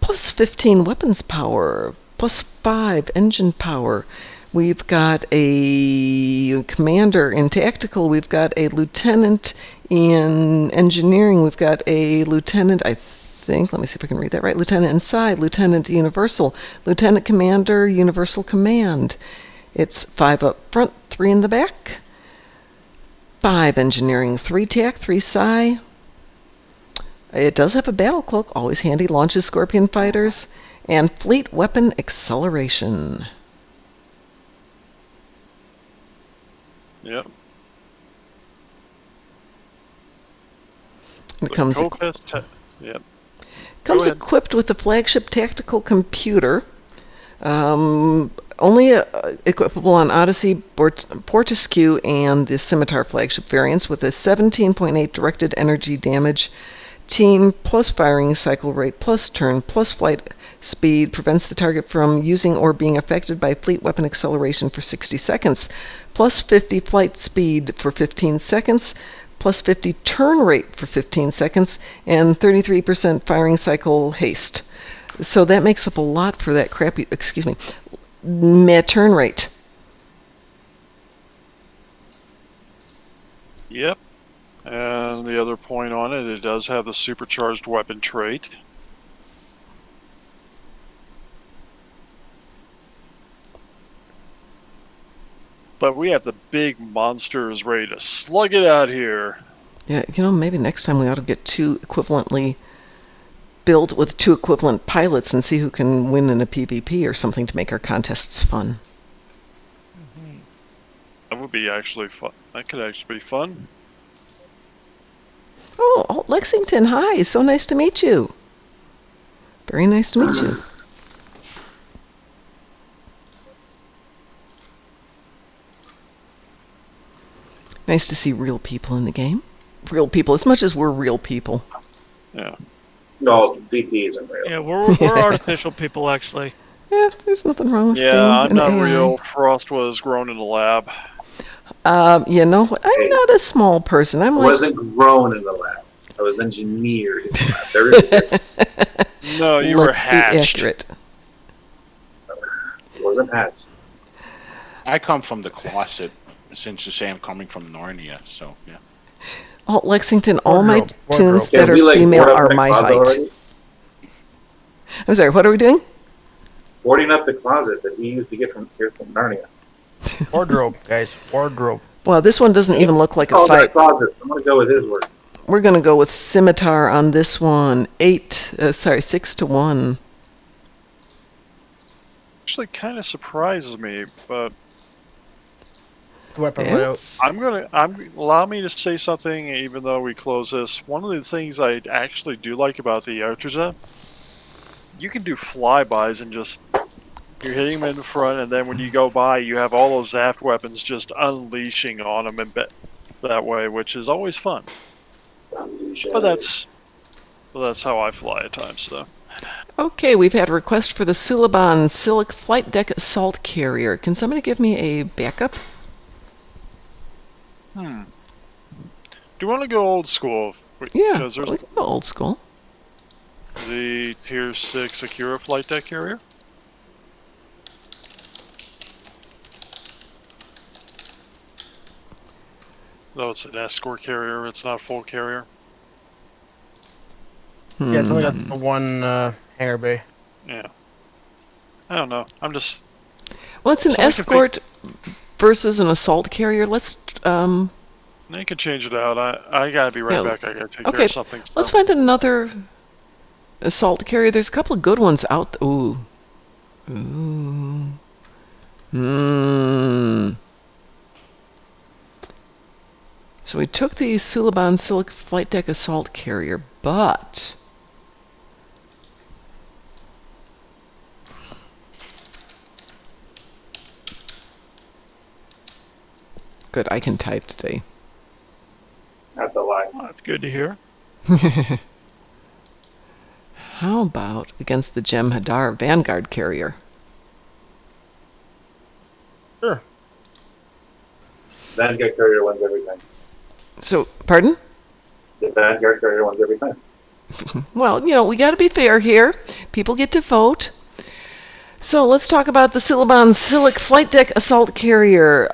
Plus 15 weapons power, plus 5 engine power. We've got a commander in tactical. We've got a lieutenant in engineering. We've got a lieutenant, I think, let me see if I can read that right. Lieutenant inside, lieutenant universal, lieutenant commander, universal command. It's 5 up front, 3 in the back. 5 engineering, 3 tac, 3 psi. It does have a battle cloak, always handy, launches Scorpion fighters, and fleet weapon acceleration. Yep. It comes Yep. Comes equipped with a flagship tactical computer. Only equipable on Odyssey, Portescue, and the Scimitar flagship variants, with a 17.8 directed energy damage team, plus firing cycle rate, plus turn, plus flight speed, prevents the target from using or being affected by fleet weapon acceleration for 60 seconds, plus 50 flight speed for 15 seconds, plus 50 turn rate for 15 seconds, and 33% firing cycle haste. So that makes up a lot for that crappy, turn rate. Yep. And the other point on it, it does have the supercharged weapon trait. But we have the big monsters ready to slug it out here. Yeah, maybe next time we ought to get 2 equivalently built with 2 equivalent pilots and see who can win in a PvP or something to make our contests fun. That would be actually fun. That could actually be fun. Oh, Lexington, hi. So nice to meet you. Very nice to meet you. Nice to see real people in the game. Real people, as much as we're real people. Yeah. No, BT isn't real. Yeah, we're artificial people, actually. Yeah, there's nothing wrong with being Yeah, I'm an not AI. real. Frost was grown in the lab. You know what? I'm not a small person. I'm I like... wasn't grown in the lab. I was engineered in the lab. There is a difference. No, you were Let's be hatched. accurate. I wasn't hatched. I come from the closet, since you say I'm coming from Narnia, so yeah. Oh, Lexington, all my Wardrobe. tunes Can that are we, like, female board up are the my closet height. already? I'm sorry, what are we doing? Boarding up the closet that we used to get from here from Narnia. Wardrobe, guys. Wardrobe. Well, this one doesn't even look like a Oh, they're fight. closets. I'm gonna go with his word. We're going to go with Scimitar on this one. 6 to 1. Actually, kind of surprises me, but Weapon layout. It's- allow me to say something. Even though we close this, one of the things I actually do like about the Artiza, you can do flybys and just you're hitting them in the front, and then when you go by, you have all those Zaft weapons just unleashing on them and that way, which is always fun. But that's how I fly at times, so. Okay, we've had a request for the Suliban Silic Flight Deck Assault Carrier. Can somebody give me a backup? Do you want to go old school? Yeah, Because we there's can go old school. the Tier 6 Akira flight deck carrier. No, it's an escort carrier. It's not a full carrier. Yeah, it's only got the one hangar bay. Yeah. I don't know. I'm just... Well, it's an So I can think- escort versus an assault carrier. Let's They can change it out. I gotta be right Yeah. back. I gotta take care Okay, of something. So. let's find another assault carrier. There's a couple of good ones out. Ooh. So we took the Suliban Silic Flight Deck Assault Carrier, but good, I can type today. That's a lie. Well, that's good to hear. How about against the Jem'Hadar Vanguard Carrier? Sure. Vanguard carrier wins every time. So, pardon? The Vanguard carrier wins every time. Well, you know, we got to be fair here. People get to vote. So let's talk about the Suliban Silic Flight Deck Assault Carrier.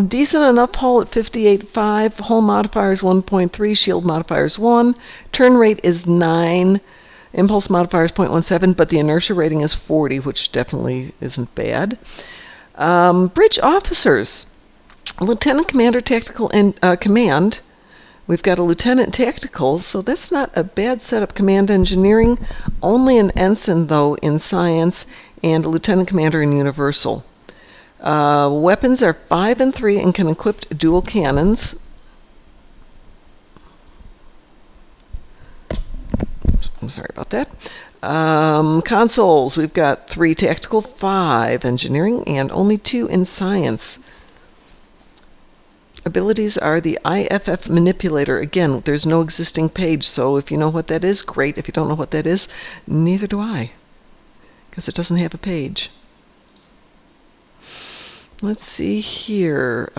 Decent enough hull at 58.5. Hull modifier is 1.3. Shield modifier is 1. Turn rate is 9. Impulse modifier is 0.17, but the inertia rating is 40, which definitely isn't bad. Bridge officers. Lieutenant Commander Tactical and Command. We've got a Lieutenant Tactical, so that's not a bad setup. Command Engineering. Only an Ensign, though, in Science, and a Lieutenant Commander in Universal. Weapons are 5 and 3 and can equip dual cannons. I'm sorry about that. Consoles, we've got 3 Tactical, 5 Engineering, and only 2 in Science. Abilities are the IFF Manipulator. Again, there's no existing page, so if you know what that is, great. If you don't know what that is, neither do I, because it doesn't have a page. Let's see here.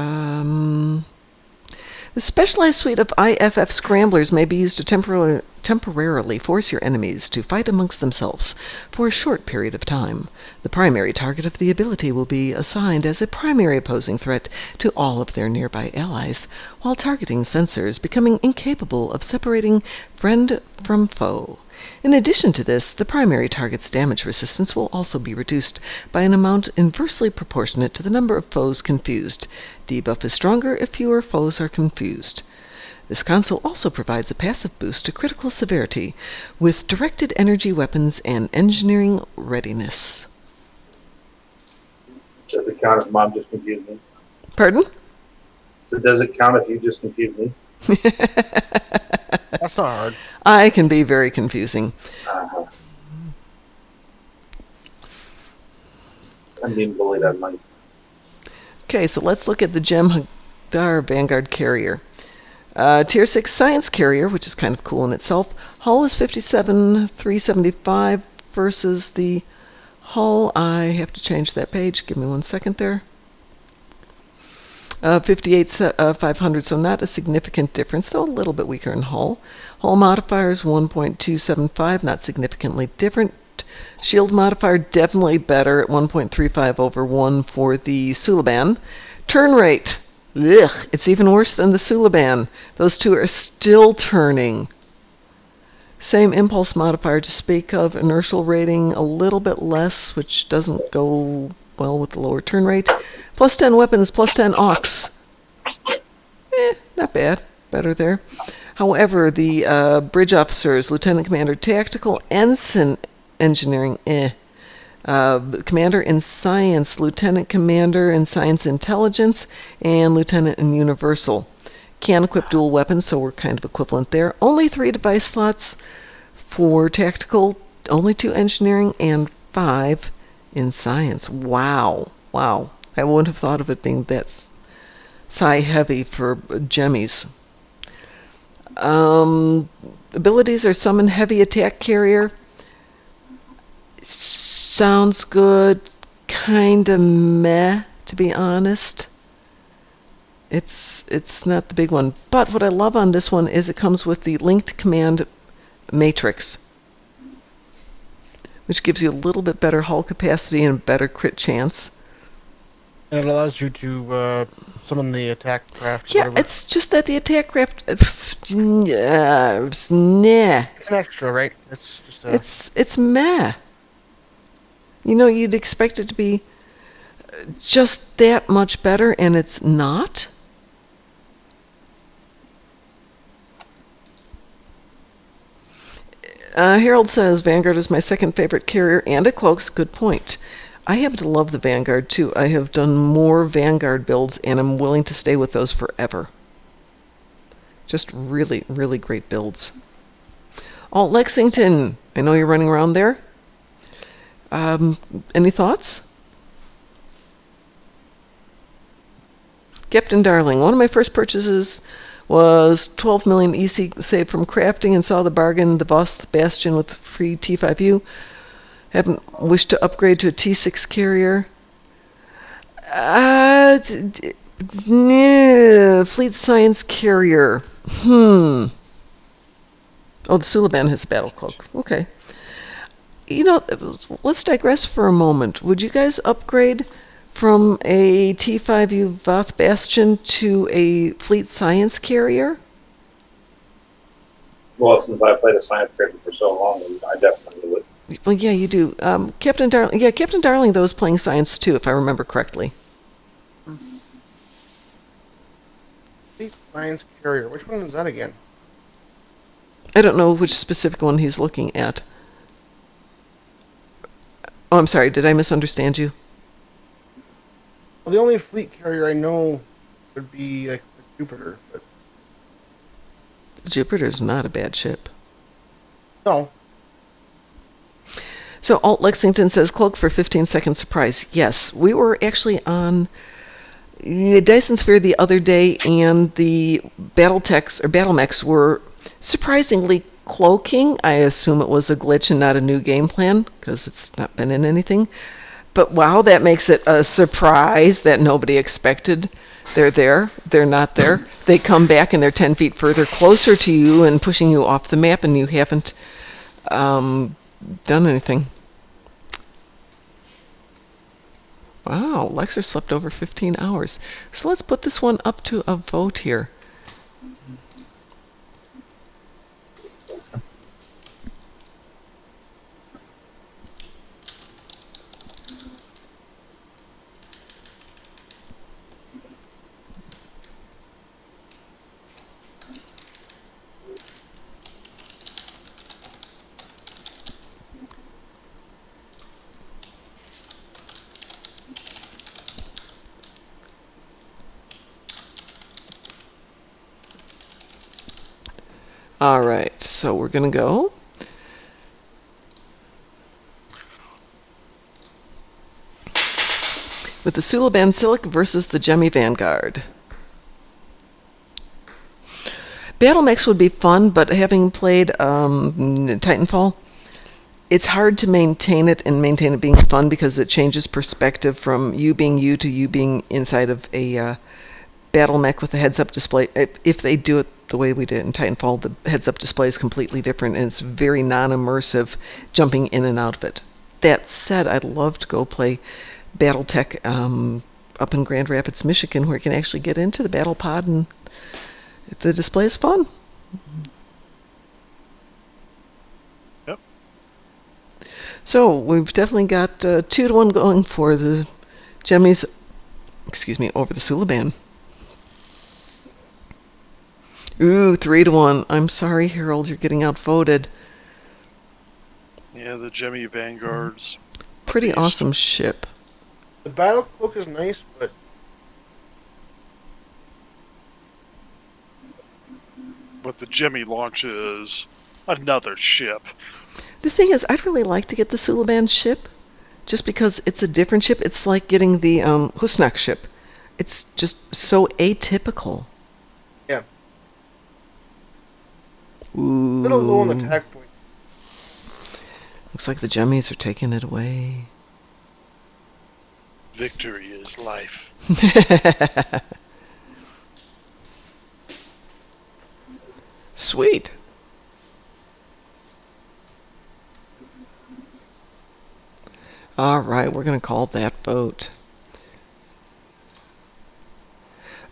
The specialized suite of IFF scramblers may be used to temporarily force your enemies to fight amongst themselves for a short period of time. The primary target of the ability will be assigned as a primary opposing threat to all of their nearby allies, while targeting sensors becoming incapable of separating friend from foe. In addition to this, the primary target's damage resistance will also be reduced by an amount inversely proportionate to the number of foes confused. Debuff is stronger if fewer foes are confused. This console also provides a passive boost to critical severity with directed energy weapons and engineering readiness. Does it count if Mom just confused me? Pardon? So does it count if you just confused me? That's not hard. I can be very confusing. Uh-huh. I'm being bullied on mine. Okay, so let's look at the Our Vanguard carrier. Tier 6 science carrier, which is kind of cool in itself. Hull is 57,375 versus the hull. I have to change that page. Give me 1 second there. 58,500, so not a significant difference, though a little bit weaker in hull. Hull modifier is 1.275, not significantly different. Shield modifier definitely better at 1.35 over 1 for the Suliban. Turn rate. Ugh, it's even worse than the Suliban. Those two are still turning. Same impulse modifier to speak of. Inertial rating a little bit less, which doesn't go well with the lower turn rate. Plus 10 weapons, plus 10 aux. Not bad. Better there. However, the bridge officers, Lieutenant Commander Tactical, Ensign Engineering, Commander in Science, Lieutenant Commander in Science Intelligence, and Lieutenant in Universal. Can equip dual weapons, so we're kind of equivalent there. Only 3 device slots for Tactical, only 2 Engineering, and 5 in Science. Wow. Wow. I wouldn't have thought of it being that psi heavy for Gemmies. Abilities are Summon Heavy Attack Carrier. Sounds good. Kinda meh, to be honest. It's not the big one. But what I love on this one is it comes with the linked command matrix, which gives you a little bit better hull capacity and better crit chance. And it allows you to summon the attack craft. Yeah, it's just that the attack craft, nah. It's an extra, right? It's just It's meh. You know, you'd expect it to be just that much better, and it's not. Harold says, Vanguard is my second favorite carrier, and it cloaks. Good point. I happen to love the Vanguard, too. I have done more Vanguard builds, and I'm willing to stay with those forever. Just really, really great builds. Alt Lexington, I know you're running around there. Any thoughts? Captain Darling, one of my first purchases was 12 million EC saved from crafting and saw the bargain, the Voth Bastion with free T5U. Haven't wished to upgrade to a T6 carrier. Fleet Science Carrier. Oh, the Suliban has a battle cloak. Okay. You know, let's digress for a moment. Would you guys upgrade from a T5U Voth Bastion to a Fleet Science Carrier? Well, since I played a science character for so long, I definitely would. Well, yeah, you do. Captain Darling. Yeah, Captain Darling, though, is playing Science too, if I remember correctly. Fleet Science Carrier. Which one is that again? I don't know which specific one he's looking at. Oh, I'm sorry. Did I misunderstand you? Well, the only fleet carrier I know would be like Jupiter. But Jupiter's not a bad ship. no. So Alt Lexington says, cloak for 15-second surprise. Yes, we were actually on Dyson Sphere the other day, and the battle mechs were surprisingly cloaking. I assume it was a glitch and not a new game plan, because it's not been in anything. But wow, that makes it a surprise that nobody expected. They're there, they're not there. They come back and they're 10 feet further closer to you and pushing you off the map, and you haven't done anything. Wow, Lexer slept over 15 hours. So let's put this one up to a vote here. All right, so we're going to go. With the Suliban Silic versus the Gemmy Vanguard. Battle mechs would be fun, but having played Titanfall, it's hard to maintain it and maintain it being fun because it changes perspective from you being you to you being inside of a battle mech with a heads-up display. If they do it the way we did it in Titanfall, the heads-up display is completely different, and it's very non-immersive jumping in and out of it. That said, I'd love to go play BattleTech up in Grand Rapids, Michigan, where you can actually get into the battle pod, and the display is fun. Yep. So we've definitely got 2-1 going for the Jemmies, over the Suliban. Ooh, 3-1. I'm sorry, Harold, you're getting outvoted. Yeah, the Jemmy Vanguards. Pretty Beast. awesome ship. The battle cloak is nice, but the Jemmy launches another ship. The thing is, I'd really like to get the Suliban ship, just because it's a different ship. It's like getting the Husnak ship. It's just so atypical. yeah, Ooh. a little low on the attack point. Looks like the Jemmies are taking it away. Victory is life. Sweet. All right, we're going to call that vote.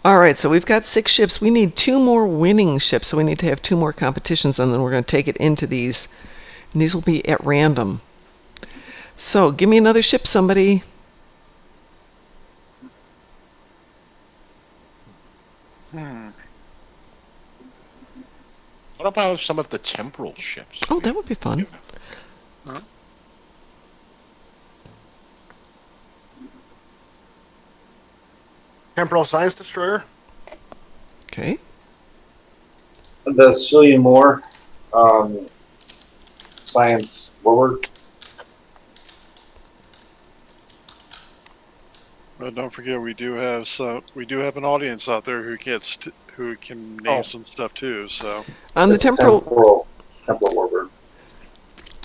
All right, so we've got 6 ships. We need 2 more winning ships, so we need to have 2 more competitions, and then we're going to take it into these. And these will be at random. So give me another ship, somebody. What about some of the temporal ships? Oh, that would be fun. Temporal Science Destroyer. Okay. The Cillian Moore science forward. But don't forget, we do have an audience out there who can name some stuff too. So On the temporal warbird.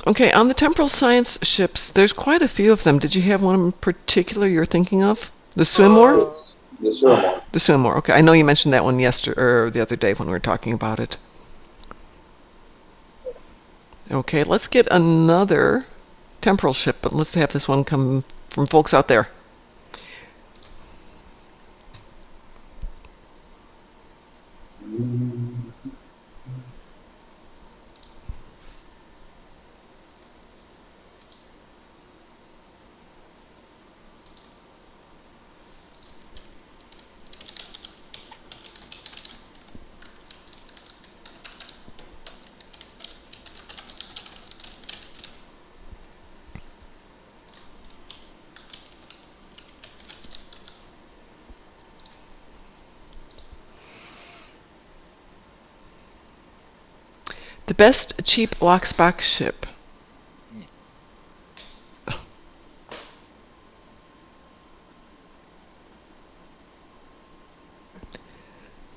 Okay, on the temporal science ships, there's quite a few of them. Did you have one in particular you're thinking of? The Swimore? The Swimore. The Swimore. Okay, I know you mentioned that one yesterday or the other day when we were talking about it. Okay, let's get another temporal ship, but let's have this one come from folks out there. The best cheap locksbox ship.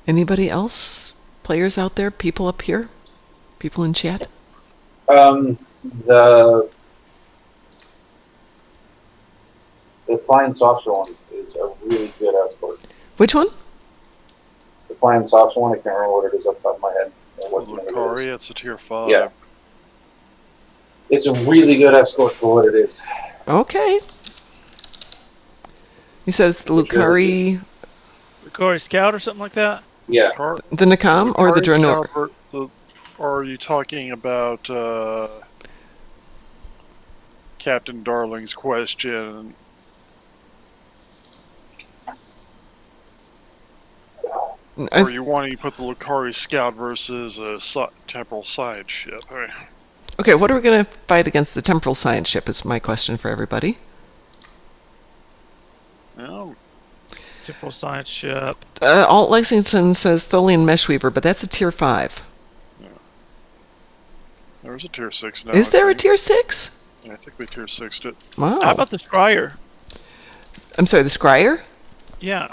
Anybody else? Players out there? People up here? People in chat? The Flying Saucer one is a really good escort. Which one? The Flying Saucer one, I can't remember what it is off the top of my head. Lucari, it's a tier 5. Yeah. It's a really good escort for what it is. Okay. You said it's the Lucari... Lucari Scout or something like that? Yeah. The Nakam or the Dreadnought? Or are you talking about Captain Darling's question? Or are you wanting to put the Lucari Scout versus a temporal science ship? Okay, what are we going to fight against the temporal science ship is my question for everybody. Well, Temporal science ship. Alt Lexington says Tholian Meshweaver, but that's a tier 5. Yeah. There's a tier 6 now. Is there a tier 6? Yeah, I think they tier 6'd it. Wow. How about the Scryer? I'm sorry, the Scryer? Yeah.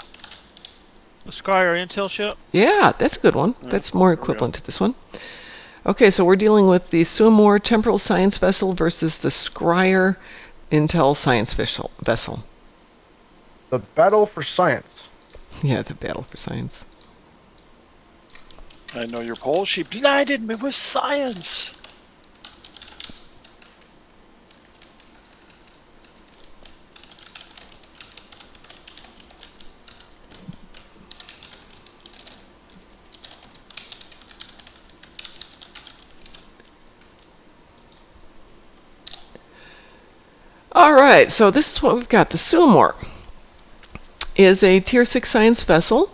The Scryer Intel ship? Yeah, that's a good one. That's more equivalent to this one. Okay, so we're dealing with the Suamor Temporal Science Vessel versus the Scryer Intel Science Vessel. The battle for science. Yeah, the battle for science. I know your Pole. She blinded me with science. All right, so this is what we've got. The Suamor is a Tier 6 science vessel.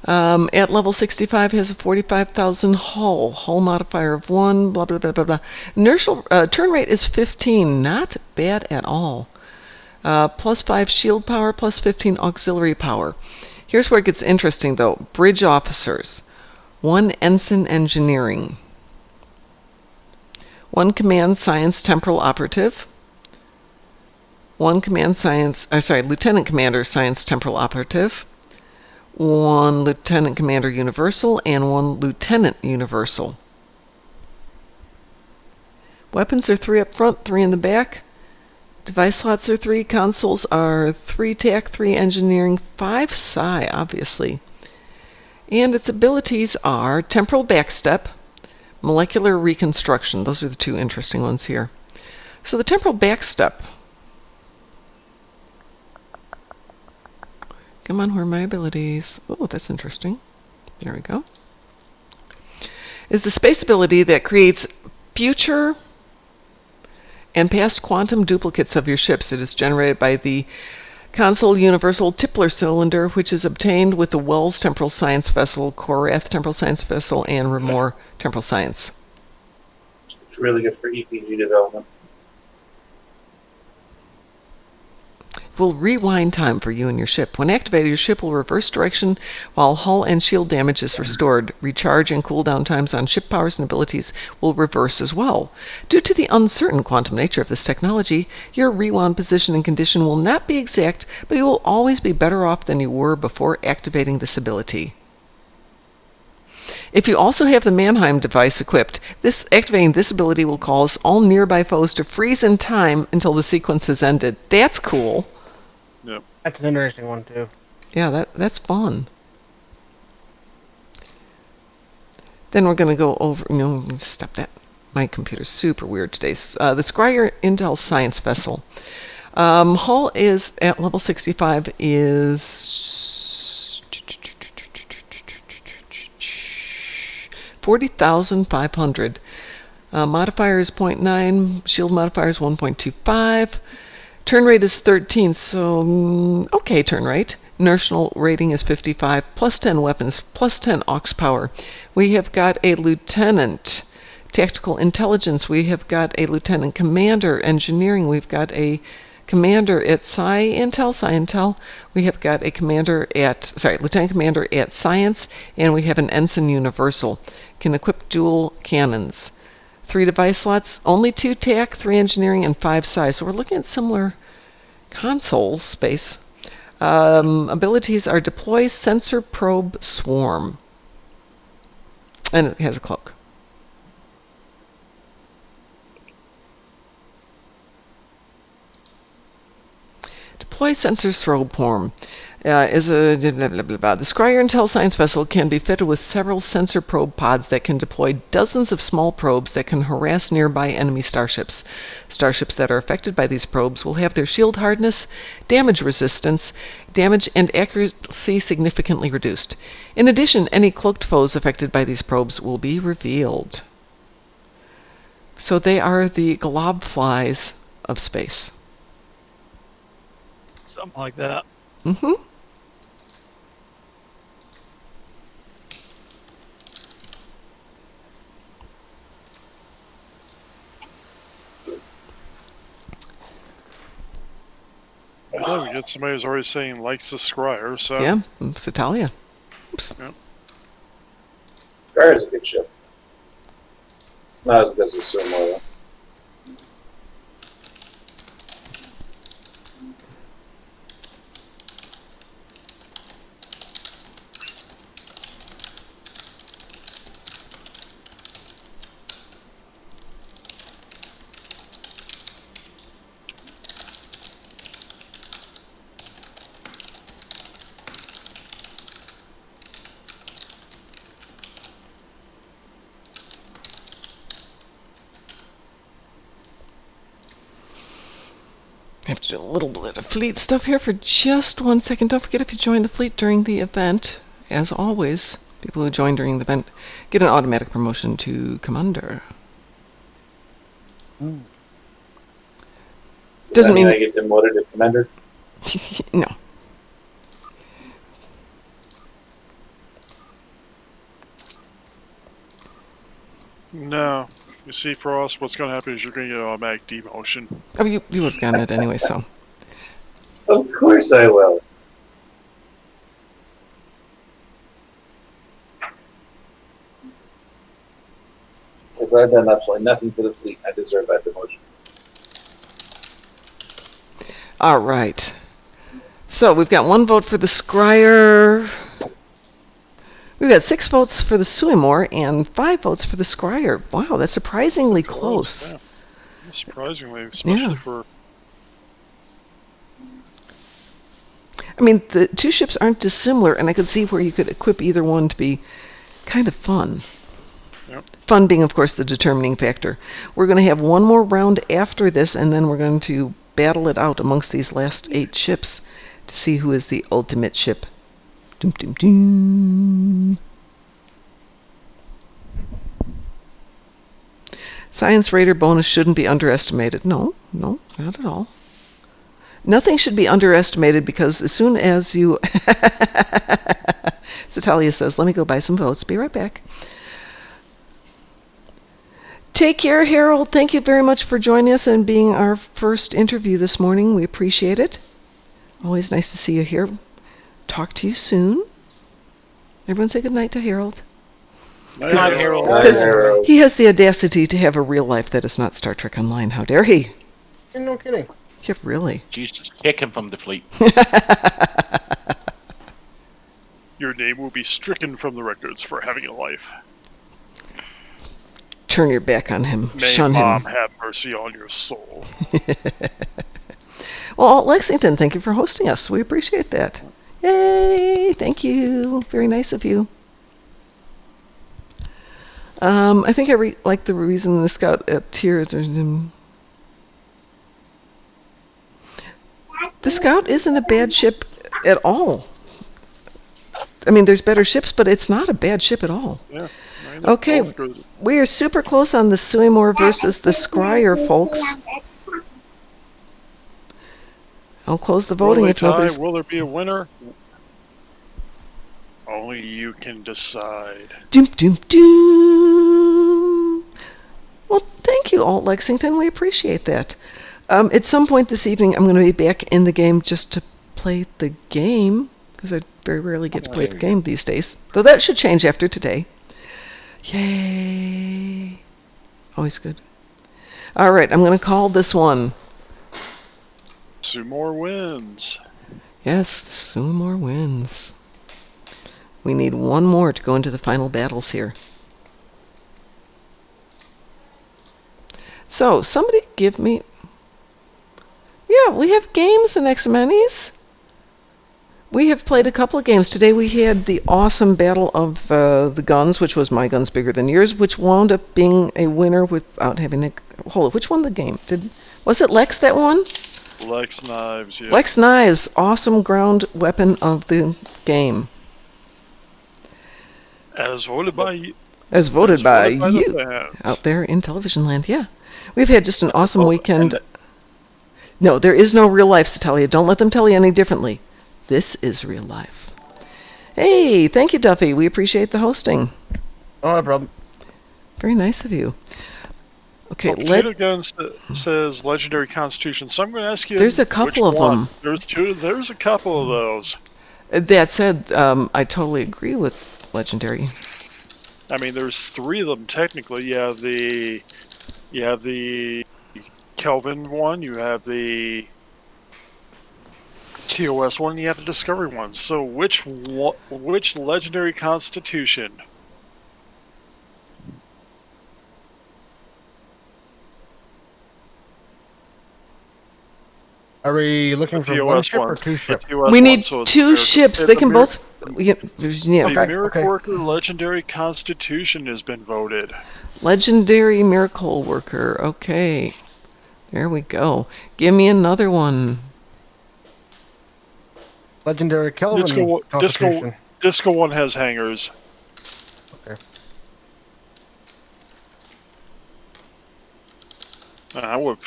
At level 65, has a 45,000 hull modifier of 1, blah, blah, blah, blah, blah. Inertial turn rate is 15, not bad at all. Plus 5 shield power, plus 15 auxiliary power. Here's where it gets interesting, though. Bridge officers. 1 ensign engineering. 1 command science temporal operative. 1 lieutenant commander science temporal operative. 1 lieutenant commander universal, and 1 lieutenant universal. Weapons are 3 up front, 3 in the back. Device slots are 3. Consoles are 3 TAC, 3 engineering, 5 psi, obviously. And its abilities are temporal backstep, molecular reconstruction. Those are the 2 interesting ones here. So the temporal backstep. Come on, where are my abilities? Oh, that's interesting. There we go. Is the space ability that creates future and past quantum duplicates of your ships. It is generated by the console universal Tipler cylinder, which is obtained with the Wells Temporal Science Vessel, Korath Temporal Science Vessel, and Remor Temporal Science. It's really good for EPG development. Will rewind time for you and your ship. When activated, your ship will reverse direction while hull and shield damage is restored. Recharge and cooldown times on ship powers and abilities will reverse as well. Due to the uncertain quantum nature of this technology, your rewound position and condition will not be exact, but you will always be better off than you were before activating this ability. If you also have the Mannheim device equipped, activating this ability will cause all nearby foes to freeze in time until the sequence has ended. That's cool. Yep. That's an interesting one, too. Yeah, that's fun. Then we're going to go over... No, stop that. My computer's super weird today. The Scryer Intel Science Vessel. Hull is, at level 65, is... 40,500. Modifier is 0.9. Shield modifier is 1.25. Turn rate is 13, so okay turn rate. Inertial rating is 55, plus 10 weapons, plus 10 aux power. We have got a lieutenant. Tactical intelligence, we have got a lieutenant commander. Engineering, we've got a commander at Sci-Intel. We have got a lieutenant commander at science, and we have an ensign universal. Can equip dual cannons. 3 device slots, only 2 TAC, 3 engineering, and 5 psi. So we're looking at similar console space. Abilities are deploy, sensor, probe, swarm. And it has a cloak. Deploy sensor swarm. Is a blah, blah, blah, blah. The Scryer Intel Science Vessel can be fitted with several sensor probe pods that can deploy dozens of small probes that can harass nearby enemy starships. Starships that are affected by these probes will have their shield hardness, damage resistance, damage and accuracy significantly reduced. In addition, any cloaked foes affected by these probes will be revealed. So they are the glob flies of space. Something like that. Mm-hmm. Well, we get somebody who's already saying likes the Scryer, so... Yeah, it's Italia. Oops. Yep. Scryer's a good ship. Not as good as the Suamor, though. have to do a little bit of fleet stuff here for just 1 second. Don't forget, if you join the fleet during the event, as always, people who join during the event get an automatic promotion to commander. Doesn't mean I get demoted to commander. no. No. You see, Frost, what's going to happen is you're going to get an automatic demotion. Oh, you would have gotten it anyway, so. Of course I will. Because I've done absolutely nothing for the fleet. I deserve that demotion. All right. So we've got 1 vote for the Scryer. We've got 6 votes for the Suimor and 5 votes for the Scryer. Wow, that's surprisingly close. Yeah. Surprisingly, especially Yeah. for... I mean, the 2 ships aren't dissimilar, and I could see where you could equip either one to be kind of fun. Yep. Fun being, of course, the determining factor. We're going to have 1 more round after this, and then we're going to battle it out amongst these last 8 ships to see who is the ultimate ship. Doom, doom, doom. Science Raider bonus shouldn't be underestimated. No, not at all. Nothing should be underestimated, because as soon as you... Satalia says, let me go buy some votes. Be right back. Take care, Harold. Thank you very much for joining us and being our first interview this morning. We appreciate it. Always nice to see you here. Talk to you soon. Everyone say good night to Harold. Nice, Harold. Because he has the audacity to have a real life that is not Star Trek Online. How dare he? No kidding. Yeah, really. Jesus, kick him from the fleet. Your name will be stricken from the records for having a life. Turn your back on him. May Shun Mom him. have mercy on your soul. Well, Lexington, thank you for hosting us. We appreciate that. Yay! Thank you. Very nice of you. I think I like the reason the Scout tier. The Scout isn't a bad ship at all. I mean, there's better ships, but it's not a bad ship at all. Yeah. Okay, we are super close on the Suimor versus the Scryer, folks. I'll close the voting if nobody's... Will there be a winner? Only you can decide. Doom, doom, doom. Well, thank you, Alt Lexington. We appreciate that. At some point this evening, I'm going to be back in the game just to play the game, because I very rarely get to play the game these days. Though that should change after today. Yay. Always good. All right, I'm going to call this one. Sumor wins. Yes, the Suimor wins. We need 1 more to go into the final battles here. So, somebody give me... Yeah, we have games in X-Minis. We have played a couple of games. Today we had the awesome Battle of the Guns, which was My Guns Bigger Than Yours, which wound up being a winner without having a... Hold it, which won the game? Was it Lex that won? Lex Knives, yeah. Lex Knives, awesome ground weapon of the game. As voted by you. As voted by the you fans. out there in television land, yeah. We've had just an awesome weekend. No, there is no real life, Satalia. Don't let them tell you any differently. This is real life. Hey, thank you, Duffy. We appreciate the hosting. Oh, no problem. Very nice of you. Okay, Potato Guns says Legendary Constitution. So I'm going to ask you. There's a couple which of one. them. There's a couple of those. That said, I totally agree with Legendary. I mean, there's 3 of them technically. You have the Kelvin one. You have the TOS one. You have the Discovery one. So which Legendary Constitution? Are we looking for TOS one ship or one. 2 ships? We need 2 ships. They can both... Yeah. The Miracle Worker Legendary Constitution has been voted. Legendary Miracle Worker. Okay. There we go. Give me another one. Legendary Kelvin Constitution. Disco 1 has hangars. Okay. I would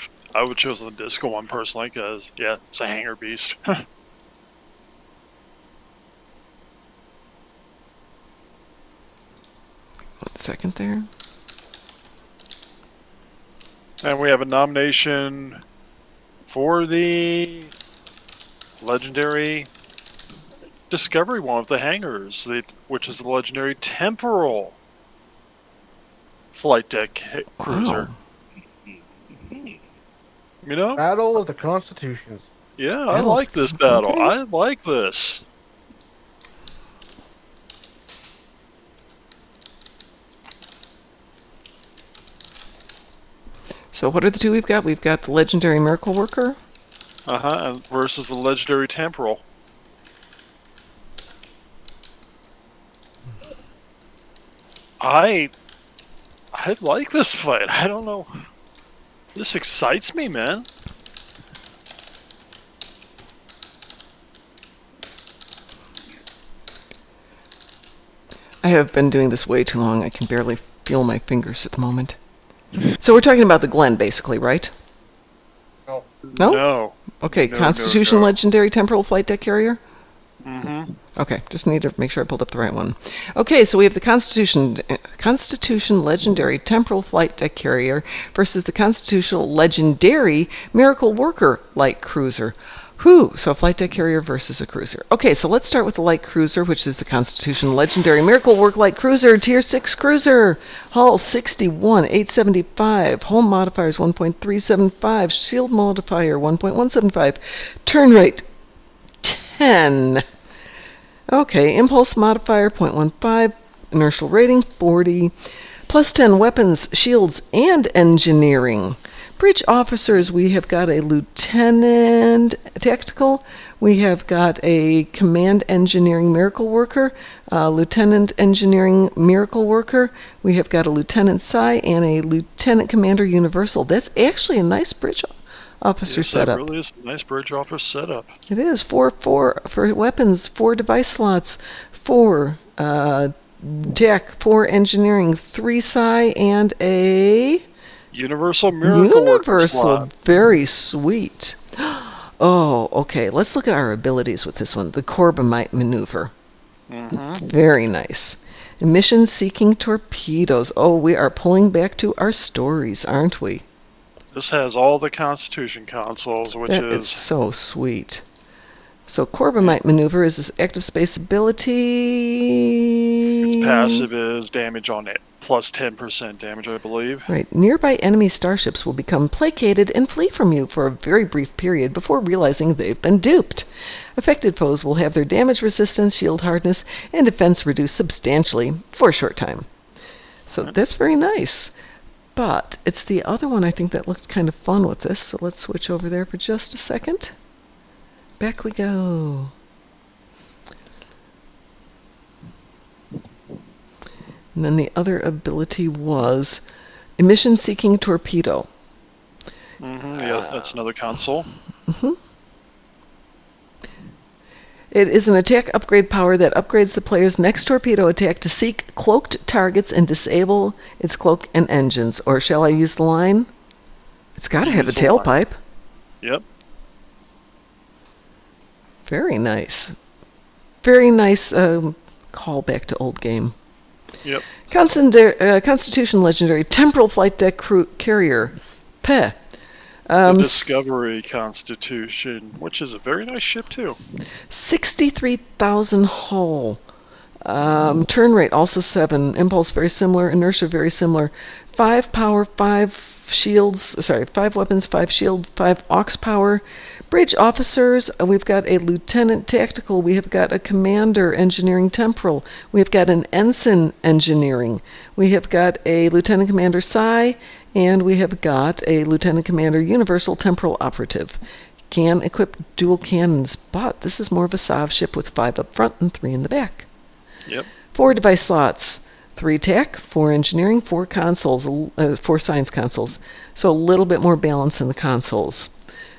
choose the Disco 1 personally because, yeah, it's a hangar beast. 1 second there. And we have a nomination for the legendary Discovery one of the hangars, which is the legendary Temporal flight deck cruiser. You know? Battle of the Constitutions. Yeah, I like this battle. Okay. I like this. So what are the two we've got? We've got the legendary Miracle Worker. And versus the legendary Temporal. I like this fight. I don't know. This excites me, man. I have been doing this way too long. I can barely feel my fingers at the moment. So we're talking about the Glen, basically, right? No. No? No. Okay, No, Constitution no. Legendary Temporal Flight Deck Carrier? Mm-hmm. Okay, just need to make sure I pulled up the right one. Okay, so we have the Constitution Legendary Temporal Flight Deck Carrier versus the Constitutional Legendary Miracle Worker Light Cruiser. Whew, so a flight deck carrier versus a cruiser. Okay, so let's start with the light cruiser, which is the Constitution Legendary Miracle Work Light Cruiser, Tier 6 cruiser. Hull 61,875. Home modifiers 1.375. Shield modifier 1.175. Turn rate 10. Okay, impulse modifier 0.15. Inertial rating 40. Plus 10 weapons, shields, and engineering. Bridge officers, we have got a lieutenant tactical, we have got a command engineering miracle worker, lieutenant engineering miracle worker, we have got a lieutenant psi, and a lieutenant commander universal. That's actually a nice bridge officer setup. That really is a nice bridge officer setup. It is 4 for weapons, 4 device slots, 4 tech, 4 engineering, 3 psi, and a Universal Miracle Worker slot. Very sweet. Oh, okay. Let's look at our abilities with this one. The Corbomite maneuver. Mm-hmm. Very nice. Emission-seeking torpedoes. Oh, we are pulling back to our stories, aren't we? This has all the Constitution consoles, which That is so sweet. So Corbomite maneuver is this active space ability. its passive is damage on it. Plus 10% damage, I believe. Right. Nearby enemy starships will become placated and flee from you for a very brief period before realizing they've been duped. Affected foes will have their damage resistance, shield hardness, and defense reduced substantially for a short time. So that's very nice. But it's the other one I think that looked kind of fun with this. So let's switch over there for just a second. Back we go. And then the other ability was emission-seeking torpedo. Mm-hmm. Yeah, that's another console. Mm-hmm. It is an attack upgrade power that upgrades the player's next torpedo attack to seek cloaked targets and disable its cloak and engines. Or shall I use the line? It's got to have a Use the line. tailpipe. Yep. Very nice. Very nice callback to old game. Yep. Constitution Legendary Temporal Flight Deck Carrier. Peh. The Discovery Constitution, which is a very nice ship too. 63,000 hull. Turn rate also 7. Impulse very similar. Inertia very similar. 5 power, 5 shields. Sorry, 5 weapons, 5 shield, 5 aux power. Bridge officers, we've got a lieutenant tactical, we have got a commander engineering temporal, we have got an ensign engineering, we have got a lieutenant commander psi, and we have got a lieutenant commander universal temporal operative. Can equip dual cannons, but this is more of a SOV ship with 5 up front and 3 in the back. Yep. 4 device slots, 3 tech, 4 engineering, 4 consoles, 4 science consoles. So a little bit more balance in the consoles.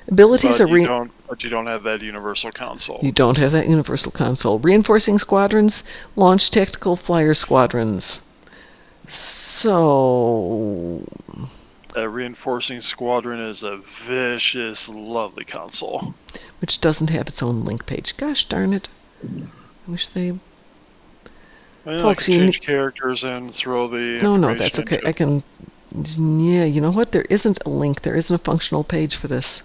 Abilities But are you don't have that universal console. You don't have that universal console. Reinforcing squadrons, launch tactical flyer squadrons. So That reinforcing squadron is a vicious, lovely console. which doesn't have its own link page. Gosh darn it. I wish they... I Folks, can you change characters and throw the No, that's okay. into I can... Yeah, you know what? There isn't a link. There isn't a functional page for this.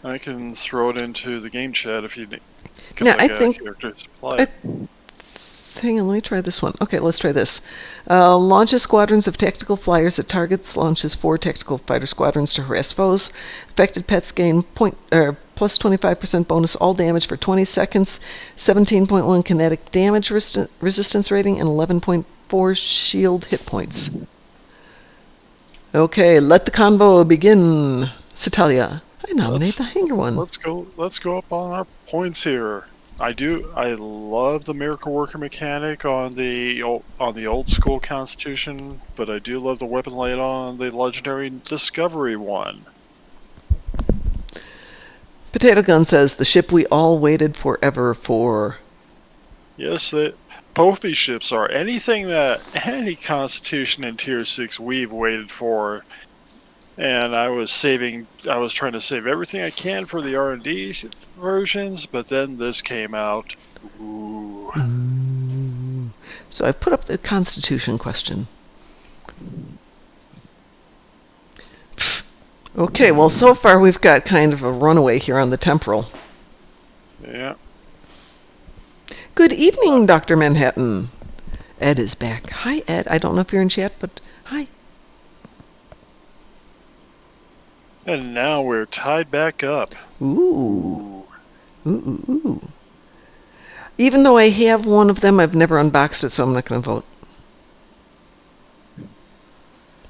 I can throw it into the game chat if you need. Yeah, I think... Characters fly. Hang on, let me try this one. Okay, let's try this. Launches squadrons of tactical flyers at targets. Launches 4 tactical fighter squadrons to harass foes. Affected pets gain plus 25% bonus all damage for 20 seconds. 17.1 kinetic damage resistance rating and 11.4 shield hit points. Okay, let the convo begin. Citalia, I nominate the hanger one. Let's go up on our points here. I love the Miracle Worker mechanic on the old school Constitution, but I do love the weapon laid on the legendary Discovery one. Potato Gun says the ship we all waited forever for. Yes, both these ships are. Anything that any Constitution in Tier 6 we've waited for. And I was trying to save everything I can for the R&D versions, but then this came out. Ooh. So I've put up the Constitution question. Okay, well, so far we've got kind of a runaway here on the temporal. Yeah. Good evening, Dr. Manhattan. Ed is back. Hi, Ed. I don't know if you're in chat, but hi. And now we're tied back up. Ooh. Ooh. Even though I have one of them, I've never unboxed it, so I'm not going to vote.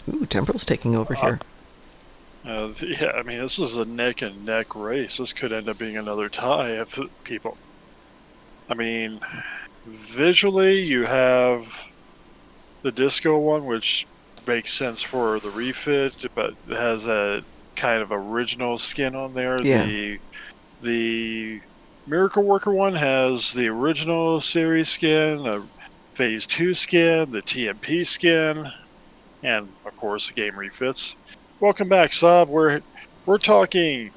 Ooh, Temporal's taking over here. Yeah, I mean, this is a neck and neck race. This could end up being another tie if people... I mean, visually, you have the disco one, which makes sense for the refit, but it has a kind of original skin on there. Yeah. The Miracle Worker one has the original series skin, a Phase 2 skin, the TMP skin, and of course the game refits. Welcome back, Saab. We're talking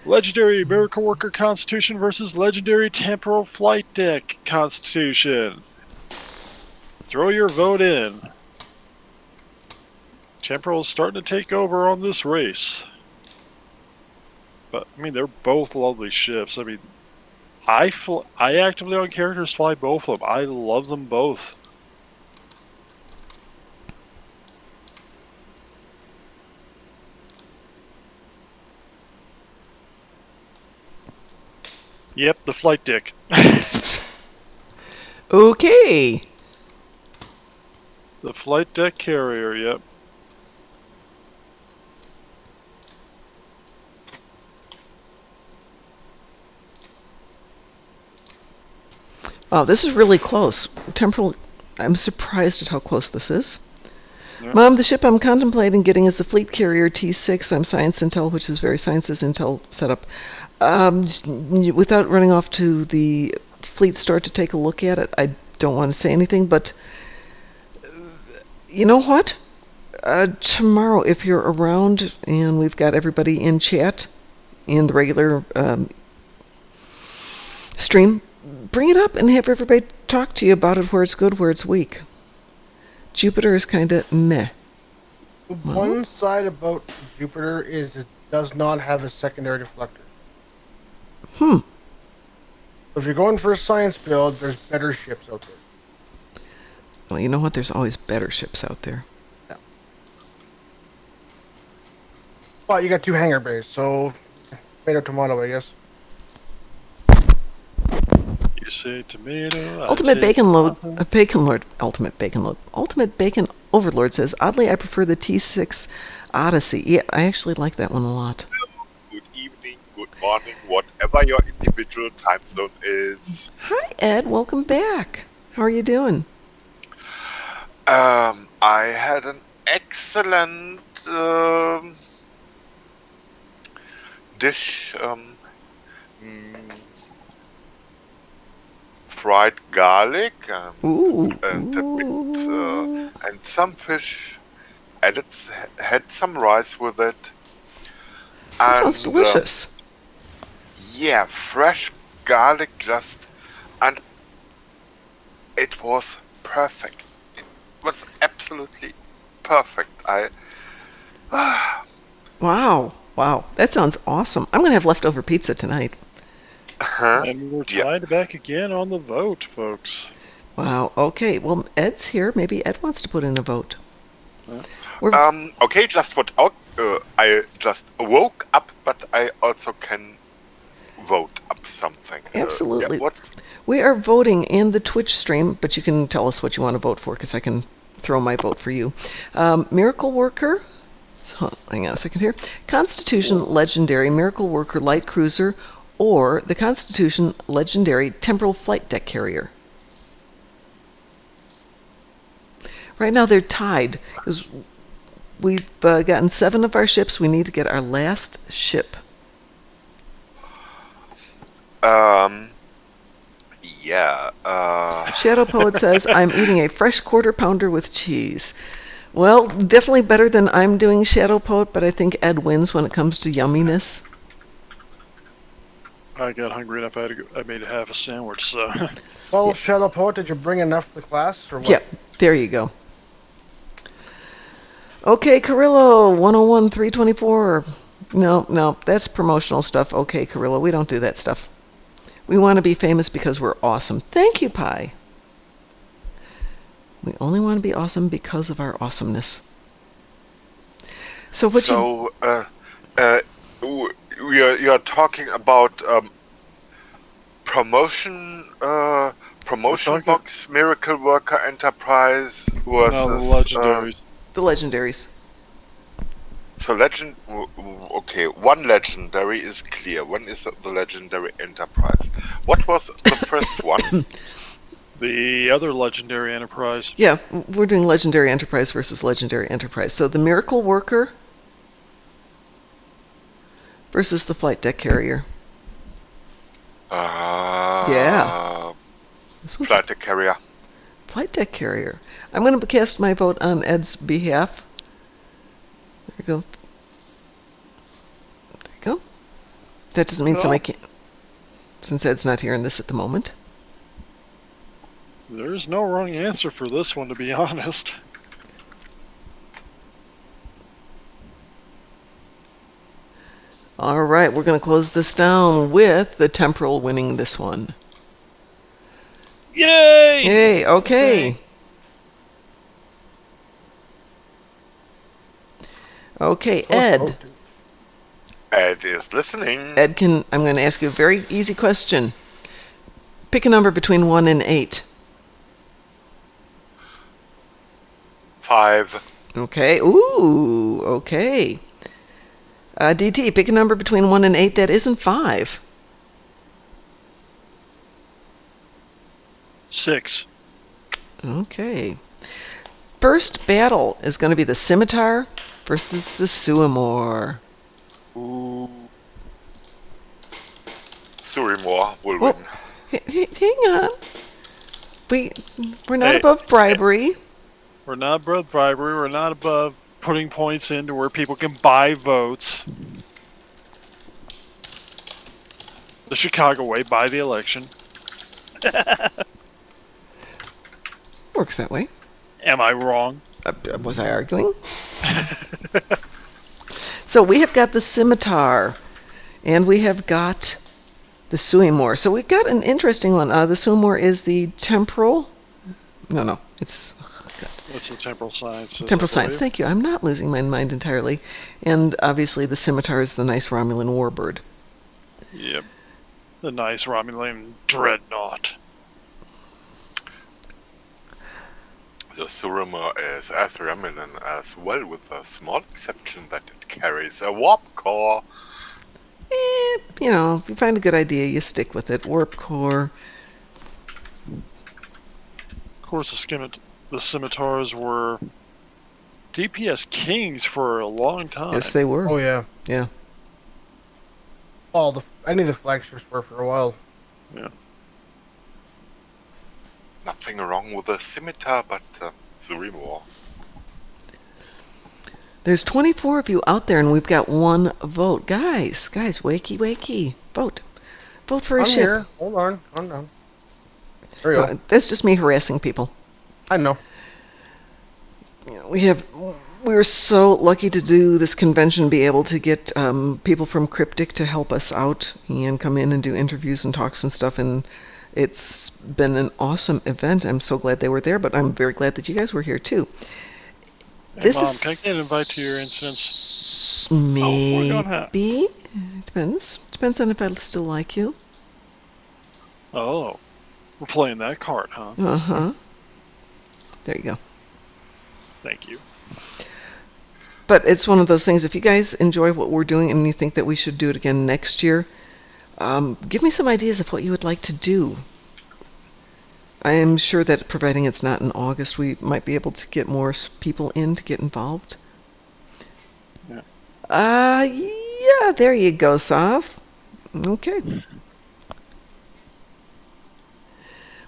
Legendary Miracle Worker Constitution versus Legendary Temporal Flight Deck Constitution. Throw your vote in. Temporal's starting to take over on this race. But, I mean, they're both lovely ships. I mean, I actively on characters fly both of them. I love them both. Yep, the flight deck. Okay. The flight deck carrier, yep. Oh, this is really close. Temporal, I'm surprised at how close this is. Yeah. Mom, the ship I'm contemplating getting is the Fleet Carrier T6. I'm Science Intel, which is very Sciences Intel setup. Without running off to the fleet store to take a look at it, I don't want to say anything, but you know what? Tomorrow, if you're around and we've got everybody in chat in the regular stream, bring it up and have everybody talk to you about it, where it's good, where it's weak. Jupiter is kind of meh. One side about Jupiter is it does not have a secondary deflector. So if you're going for a science build, there's better ships out there. Well, you know what? There's always better ships out there. Yeah. But you got 2 hangar bays, so tomato, I guess. You say tomato. Ultimate Bacon Overlord says, oddly, I prefer the T6 Odyssey. Yeah, I actually like that one a lot. Good evening, good morning, whatever your individual time zone is. Hi, Ed. Welcome back. How are you doing? I had an excellent dish. Fried garlic Ooh. and a bit, and some fish. And it's had some rice with it. That sounds And, delicious. yeah, fresh garlic and it was perfect. It was absolutely perfect. Wow. That sounds awesome. I'm going to have leftover pizza tonight. And we're tied back again on the vote, folks. Wow. Okay. Well, Ed's here. Maybe Ed wants to put in a vote. Okay, just put out. I just woke up, but I also can vote up something. Absolutely. Yeah, We are voting in the Twitch stream, but you can tell us what you want to vote for, because I can throw my vote for you. Miracle Worker. Hang on a second here. Constitution Legendary Miracle Worker Light Cruiser, or the Constitution Legendary Temporal Flight Deck Carrier. Right now they're tied, because we've gotten 7 of our ships. We need to get our last ship. Yeah. Shadow Poet says, I'm eating a fresh quarter pounder with cheese. Well, definitely better than I'm doing, Shadow Poet, but I think Ed wins when it comes to yumminess. I got hungry enough. I made half a sandwich. So. Well, Shadow Poet, did you bring enough for the class, or what? Yep, there you go. Okay, Carrillo, 101, 324. No, that's promotional stuff. Okay, Carrillo, we don't do that stuff. We want to be famous because we're awesome. Thank you, Pi. We only want to be awesome because of our awesomeness. So what you're talking about promotion box, Miracle Worker Enterprise versus Legendaries. The Legendaries. So okay, one Legendary is clear. One is the Legendary Enterprise. What was the first one? The other Legendary Enterprise. Yeah, we're doing Legendary Enterprise versus Legendary Enterprise. So the Miracle Worker versus the Flight Deck Carrier. Yeah. Flight Deck Carrier. Flight Deck Carrier. I'm going to cast my vote on Ed's behalf. There we go. There you go. That doesn't mean somebody can't, since Ed's not hearing this at the moment. There's no wrong answer for this one, to be honest. All right, we're going to close this down with the Temporal winning this one. Yay! Yay, okay. Okay, Ed. Ed is listening. Ed, I'm going to ask you a very easy question. Pick a number between 1 and 8. 5. Okay, ooh, okay. DT, pick a number between 1 and 8 that isn't 5. 6. Okay. First battle is going to be the Scimitar versus the Suamor. Ooh. Surimor will win. Hang on. We're not above bribery. We're not above bribery. We're not above putting points into where people can buy votes. The Chicago way, buy the election. Works that way. Am I wrong? Was I arguing? So we have got the Scimitar, and we have got the Suamor. So we've got an interesting one. The Suamor is the temporal. No, it's. What's the temporal science? Temporal science. Thank you. I'm not losing my mind entirely. And obviously, the Scimitar is the nice Romulan warbird. Yep. The nice Romulan dreadnought. The Surimor is as Romulan as well, with a small exception that it carries a warp core. If you find a good idea, you stick with it. Warp core. Of course, the the Scimitars were DPS kings for a long time. Yes, they were. Oh yeah. Yeah. Well, any of the flagships were for a while. Yeah. Nothing wrong with a scimitar, but 3 more. There's 24 of you out there, and we've got 1 vote. Guys, wakey, wakey. Vote for a I'm ship. here. Hold on. Calm down. There you go. That's just me harassing people. I know. You know, we were so lucky to do this convention, be able to get people from Cryptic to help us out and come in and do interviews and talks and stuff, and it's been an awesome event. I'm so glad they were there, but I'm very glad that you guys were here too. Hey, Mom, can I get an invite to your instance? Maybe. Depends on if I still like you. Oh, we're playing that card, huh? Uh-huh. There you go. Thank you. But it's one of those things, if you guys enjoy what we're doing and you think that we should do it again next year, give me some ideas of what you would like to do. I am sure that providing it's not in August, we might be able to get more people in to get involved. Yeah. Yeah, there you go, Sav. Okay.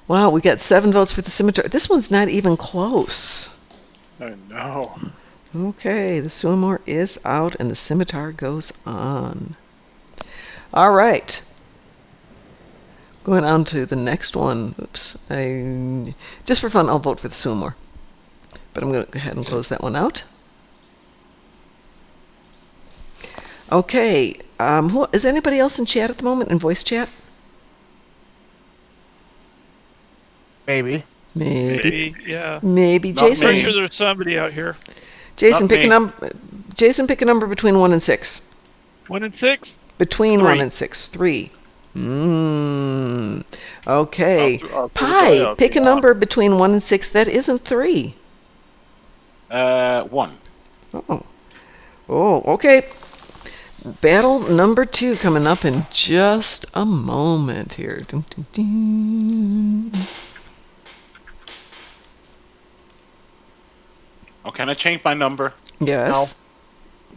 Wow, we got 7 votes for the Scimitar. This one's not even close. I know. Okay, the Suamor is out and the Scimitar goes on. All right. Going on to the next one. Oops. Just for fun, I'll vote for the Suamor. But I'm going to go ahead and close that one out. Okay. Is anybody else in chat at the moment, in voice chat? Maybe. Maybe, yeah. Maybe. I'm Jason. sure there's somebody out here. Jason, Not pick a me. number. Jason, pick a number between 1 and 6. 1 and 6? Between 3. 1 and 6. 3. Okay. I'll Pi, pick a number between 1 and 6 that isn't 3. 1. Oh, okay. Battle number 2 coming up in just a moment here. Dun, dun, dun. Oh, can I change my number? Yes.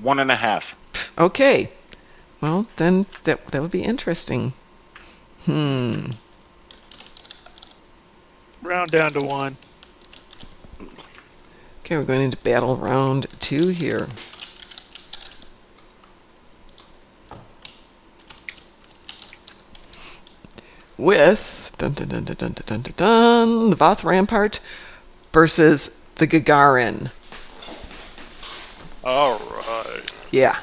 1.5. Okay. Well, then that would be interesting. Round down to 1. Okay, we're going into battle round 2 here. With the Voth Rampart versus the Gagarin. All right. Yeah.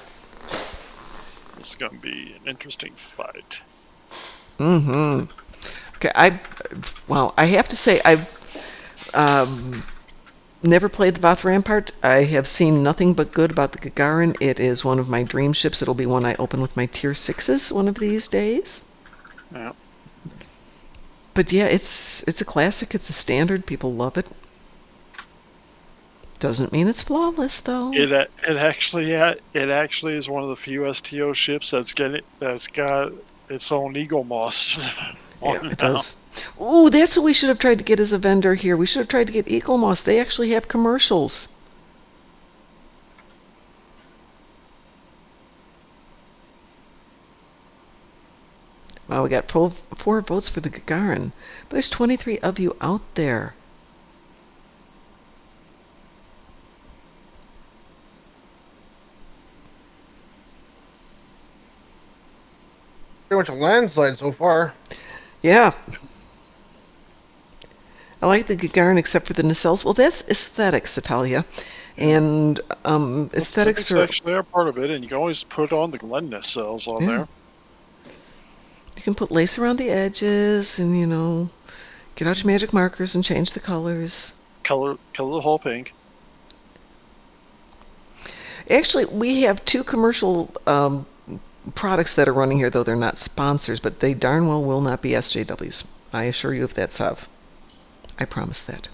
This is going to be an interesting fight. Okay, I have to say I've never played the Voth Rampart. I have seen nothing but good about the Gagarin. It is one of my dream ships. It'll be one I open with my tier 6s one of these days. Yeah. But yeah, it's a classic. It's a standard. People love it. Doesn't mean it's flawless, though. It actually is one of the few STO ships that's got its own Eagle Moss. Yeah, it does. Ooh, that's what we should have tried to get as a vendor here. We should have tried to get Eagle Moss. They actually have commercials. Wow, we got 4 votes for the Gagarin. But there's 23 of you out there. Pretty much a landslide so far. Yeah. I like the Gagarin except for the nacelles. Well, that's aesthetics, Italia. And aesthetics are... actually are part of it, and you can always put on the Glen nacelles on there. You can put lace around the edges and, get out your magic markers and change the colors. Color the whole pink. Actually, we have 2 commercial products that are running here, though they're not sponsors, but they darn well will not be SJWs. I assure you of that, Sav. I promise that.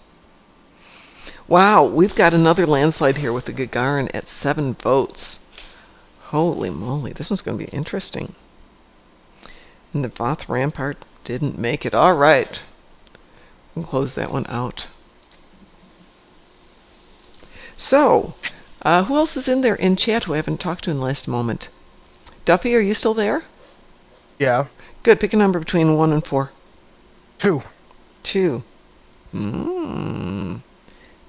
Wow, we've got another landslide here with the Gagarin at 7 votes. Holy moly, this one's going to be interesting. And the Voth Rampart didn't make it. All right. We'll close that one out. So, who else is in there in chat who I haven't talked to in the last moment? Duffy, are you still there? Yeah. Good. Pick a number between 1 and 4. 2. 2.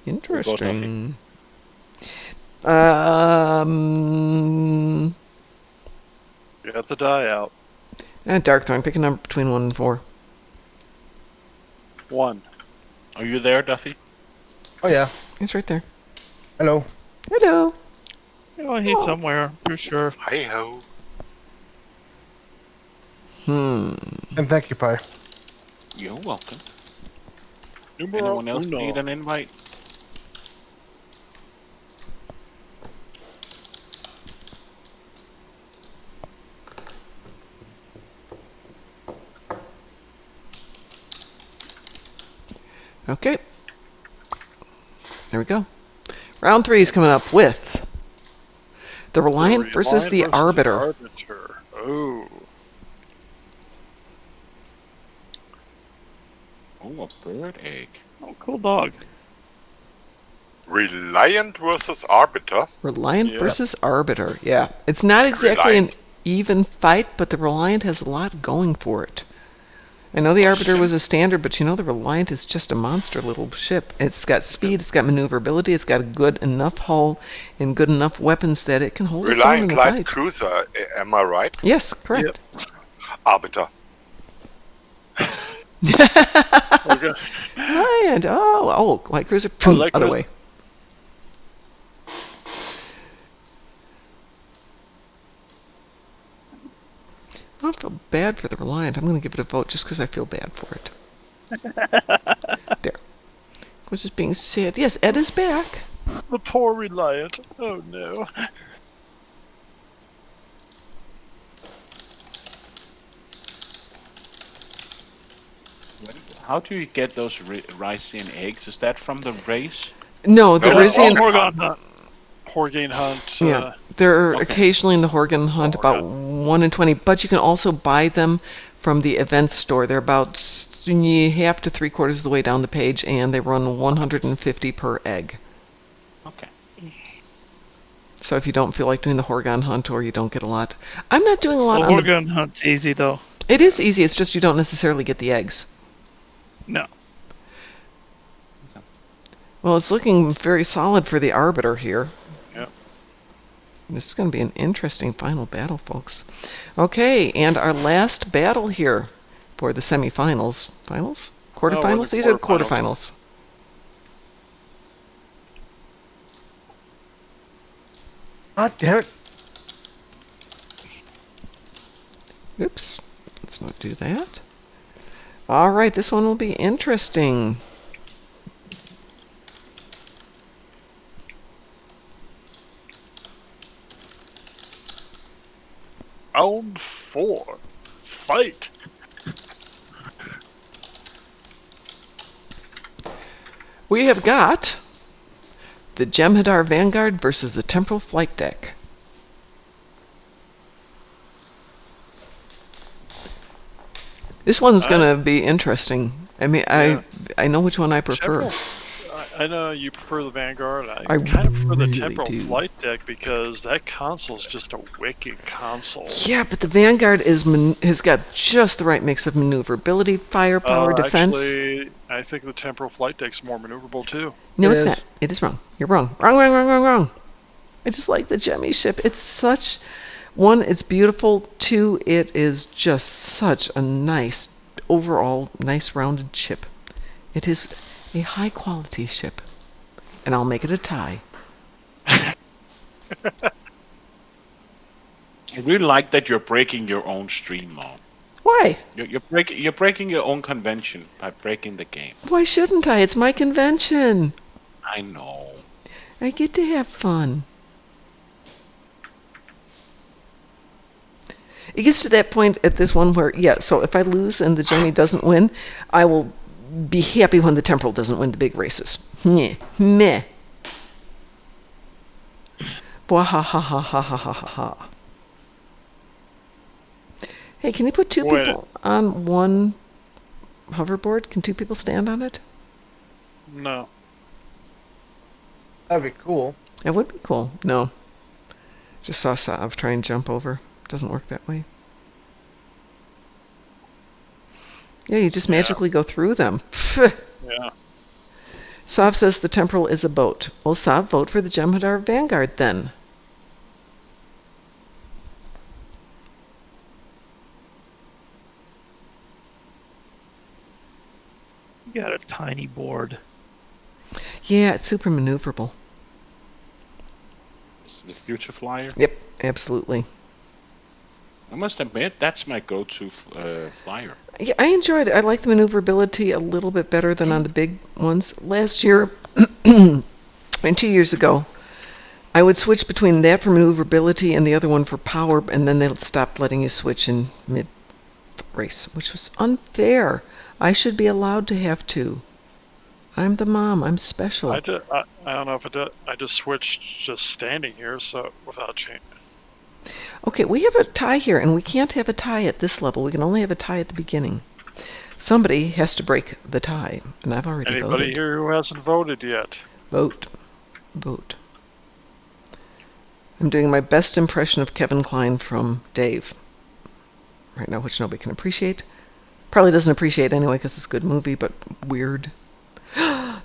Interesting. You got the die out. Darkthorne, pick a number between 1 and 4. 1. Are you there, Duffy? Oh, yeah. He's right there. Hello. Hello. Oh, he's somewhere, for sure. Hey ho. And thank you, Pi. You're welcome. Numero Anyone else uno. need an invite? Okay. There we go. Round 3 is coming up with the Reliant versus the Arbiter. Oh. Oh, a bird egg. Oh, cool dog. Reliant versus Arbiter. Reliant Yeah. versus Arbiter. Yeah. It's not exactly an Reliant. even fight, but the Reliant has a lot going for it. I know the Arbiter was a standard, but you know the Reliant is just a monster little ship. It's got speed, it's got maneuverability, it's got a good enough hull and good enough weapons that it can hold its own in Reliant the light fight. cruiser. Am I right? Yes, correct. Arbiter. Okay. Reliant. Oh, light cruiser. Boom, light other cruiser. way. I don't feel bad for the Reliant. I'm going to give it a vote just because I feel bad for it. There. I was just being sad. Yes, Ed is back. The poor Reliant. Oh no. How do you get those Rysian eggs? Is that from the race? No, the No, Rizian... Horgane Hunt. Yeah, they're okay. occasionally in the Horgan Hunt, about 1 in 20, but you can also buy them from the events store. They're about half to 3/4 of the way down the page, and they run 150 per egg. Okay. So if you don't feel like doing the Horgan Hunt or you don't get a lot... I'm not doing a lot The on the... Horgan Hunt's easy, though. It is easy, it's just you don't necessarily get the eggs. No. Well, it's looking very solid for the Arbiter here. Yep. This is going to be an interesting final battle, folks. Okay, and our last battle here for the semifinals. Finals? Quarterfinals? the These are the quarterfinals. quarterfinals. God damn it. Oops. Let's not do that. All right, this one will be interesting. Round 4. Fight. We have got the Jem'Hadar Vanguard versus the Temporal Flight Deck. This one's going to be interesting. I mean, Yeah. I know which one I prefer. Temporal- I know you prefer the Vanguard. I I kind of prefer the really Temporal do. Flight Deck because that console's just a wicked console. Yeah, but the Vanguard has got just the right mix of maneuverability, firepower, defense. Actually, I think the Temporal Flight Deck's more maneuverable too. No, It it's is. not. It is wrong. You're wrong. Wrong. I just like the Jemmy ship. It's such... One, it's beautiful. Two, it is just such a nice, overall, nice rounded ship. It is a high quality ship. And I'll make it a tie. I really like that you're breaking your own stream, Mom. Why? You're breaking your own convention by breaking the game. Why shouldn't I? It's my convention. I know. I get to have fun. It gets to that point at this one where, yeah, so if I lose and the Jemmy doesn't win, I will be happy when the Temporal doesn't win the big races. Meh. Bwah ha ha ha ha ha ha ha ha. Hey, can you put two Wait. people on one hoverboard? Can two people stand on it? No. That'd be cool. It would be cool. No. Just saw Sav try and jump over. Doesn't work that way. Yeah, you just magically go through them. Yeah. Sav says the temporal is a boat. Well, Sav, vote for the Jem'Hadar Vanguard then. You got a tiny board. Yeah, it's super maneuverable. The future flyer. Yep, absolutely. I must admit, that's my go-to flyer. Yeah, I enjoyed it. I like the maneuverability a little bit better than on the big ones. Last year, and 2 years ago, I would switch between that for maneuverability and the other one for power, and then they stopped letting you switch in mid-race, which was unfair. I should be allowed to have two. I'm the mom. I'm special. I don't know if it does. I just switched just standing here, so without change. Okay, we have a tie here, and we can't have a tie at this level. We can only have a tie at the beginning. Somebody has to break the tie, and I've already voted. Anybody here who hasn't voted yet? Vote. Vote. I'm doing my best impression of Kevin Kline from Dave right now, which nobody can appreciate. Probably doesn't appreciate anyway because it's a good movie, but weird.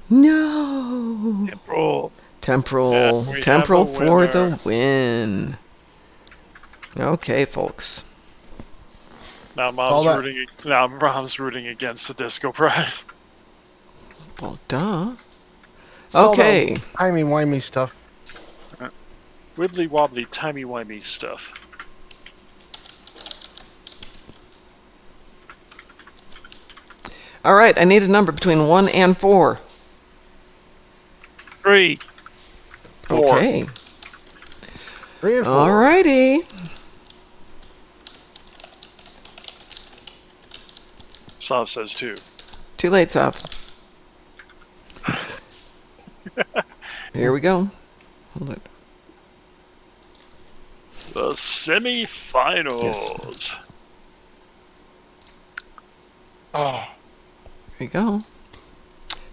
No! Temporal. Temporal. Yeah, Temporal have a for the winner. win. Okay, folks. Now mom's rooting against the disco prize. Well, duh. It's all Okay. that timey-wimey stuff. Wibbly wobbly, timey wimey stuff. All right, I need a number between 1 and 4. 3. Okay. 3 and 4. All righty. Sav says 2. Too late, Sav. Here we go. Hold it. The semi-finals. Yes. Oh, There you go.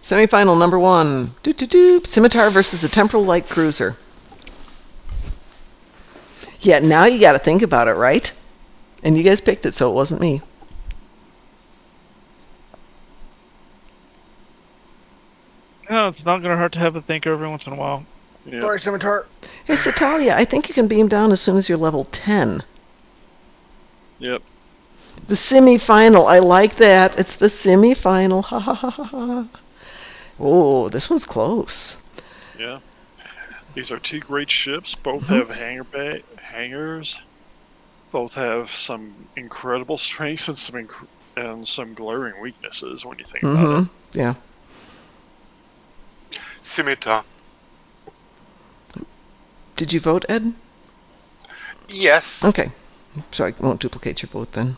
Semi-final number 1. Scimitar versus the Temporal Light Cruiser. Yeah, now you got to think about it, right? And you guys picked it, so it wasn't me. No, it's not going to hurt to have a thinker every once in a while. Yeah. sorry, Scimitar. Hey, Satalia, I think you can beam down as soon as you're level 10. Yep. The semi-final. I like that. It's the semi-final. Ha ha ha ha ha. Oh, this one's close. Yeah. These are two great ships. Both have hangars. Both have some incredible strengths and some glaring weaknesses when you think about it. Yeah. Scimitar. Did you vote, Ed? Yes. Okay. So I won't duplicate your vote then.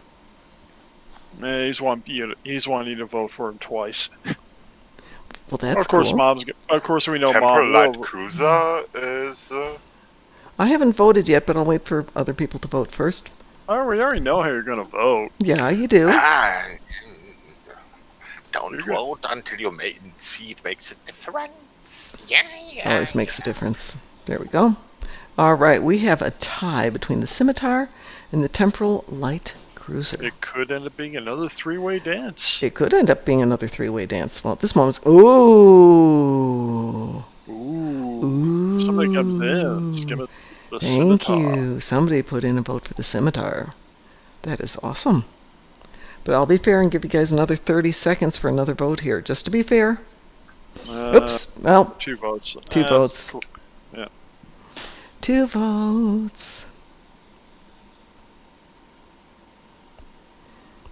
He's wanting you to vote for him twice. Well, that's Of course, cool. Of course, we know Temporal Mom Light will. Cruiser is. I haven't voted yet, but I'll wait for other people to vote first. Oh, we already know how you're going to vote. Yeah, you do. Don't vote until you see it makes a difference. Yeah. Always makes a difference. There we go. All right, we have a tie between the Scimitar and the Temporal Light Cruiser. It could end up being another three-way dance. It could end up being another three-way dance. Well, at this moment, ooh. Ooh. Somebody comes in. Give it the Thank Scimitar. you. Somebody put in a vote for the Scimitar. That is awesome. But I'll be fair and give you guys another 30 seconds for another vote here, just to be fair. Oops. Well, 2 votes. 2 votes. Cool. Yeah. 2 votes.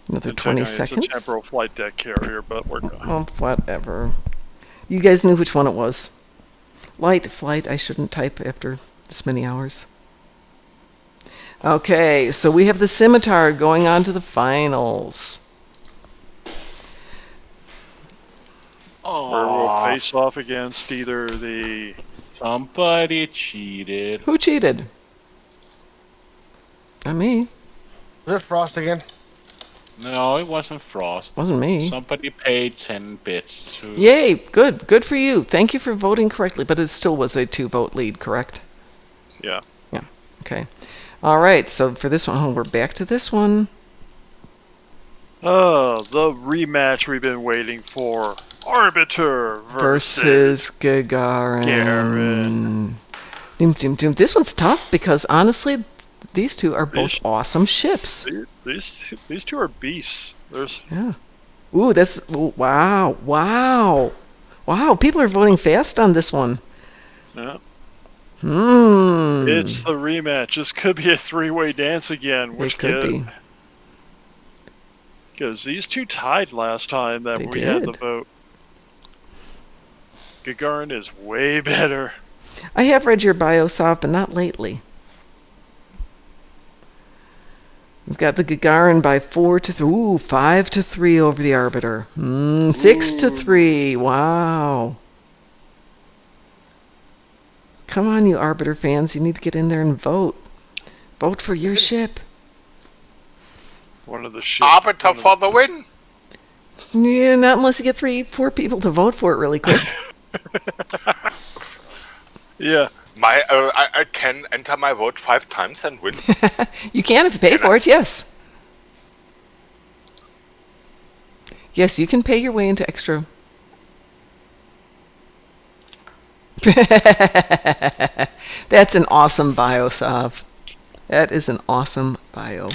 Another 20 seconds. It's a temporal flight deck carrier, but we're going. Oh, whatever. You guys knew which one it was. Light flight. I shouldn't type after this many hours. Okay, so we have the Scimitar going on to the finals. Where we'll face off against either the. Somebody cheated. Who cheated? Not me. Was it Frost again? No, it wasn't Frost. Wasn't me. Somebody paid 10 bits to... Yay! Good for you. Thank you for voting correctly, but it still was a 2-vote lead, correct? Yeah. Yeah. Okay. All right. So for this one, we're back to this one. Oh, the rematch we've been waiting for. Arbiter Versus Gagarin. Doom, doom, doom. This one's tough because honestly, these two are both awesome ships. These two are beasts. Yeah. Ooh, wow. People are voting fast on this one. Yeah. Hmm. It's the rematch. This could be a 3-way dance again. It could be. Because these two tied last time that we had the vote. Gagarin is way better. I have read your bio, Sav, but not lately. We've got the Gagarin by 5-3 over the Arbiter. 6-3. Wow. Come on, you Arbiter fans. You need to get in there and vote. Vote for your ship. One of the ships. Arbiter for the win. Yeah, not unless you get 3-4 people to vote for it really quick. Yeah. I can enter my vote 5 times and win. You can if you pay for it, yes. Yes, you can pay your way into extra. That's an awesome bio, Sav. That is an awesome bio.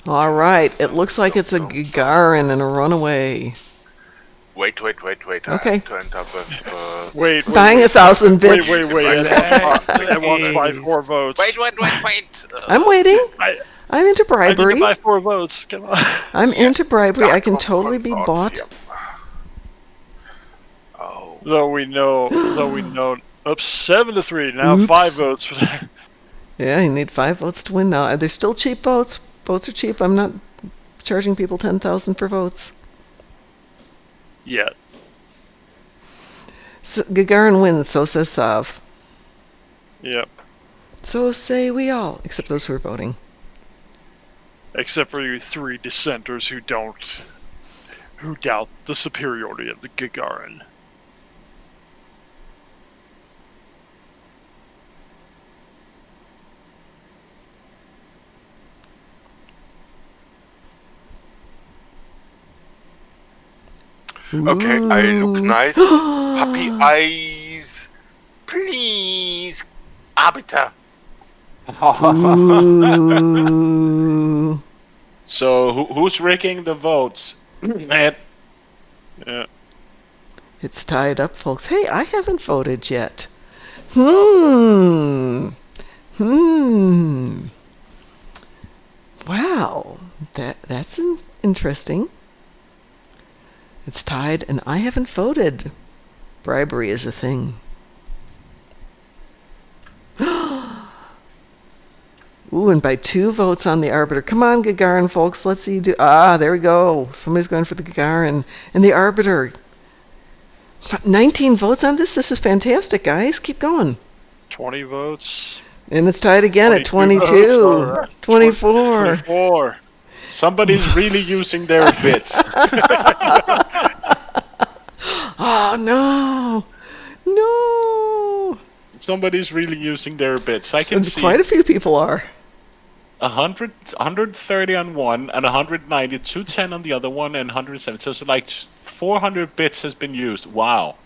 All right, it looks like it's a Gagarin and a runaway. Wait. Okay. To enter with, Wait. Buying 1,000 bits. Wait. It wants by 4 votes. Wait. I'm waiting. I'm into I need bribery. to buy 4 votes. Come on. I'm into bribery. I can Darkmom totally be bought. Consortium. Oh. Though we know, up 7-3. Now Oops. 5 votes for that. Yeah, you need 5 votes to win now. They're still cheap votes. Votes are cheap. I'm not charging people 10,000 for votes. Yet. So, Gagarin wins, so says Sav. Yep. So say we all, except those who are voting. Except for you 3 dissenters who doubt the superiority of the Gagarin. Okay, I look nice. Puppy eyes. Please. Arbiter. Ooh. So, who's rigging the votes? Matt? Yeah. It's tied up, folks. Hey, I haven't voted yet. Wow. That's interesting. It's tied, and I haven't voted. Bribery is a thing. Ooh, and by 2 votes on the Arbiter. Come on, Gagarin, folks. Let's see you do... there we go. Somebody's going for the Gagarin. And the Arbiter. 19 votes on this? This is fantastic, guys. Keep going. 20 votes. And it's tied again at 22. Votes. 24. 24. Somebody's really using their bits. Oh, no. No. Somebody's really using their bits. I can see Quite a few people are. 130 on one, and 190, 210 on the other one, and 170. So it's like 400 bits has been used. Wow.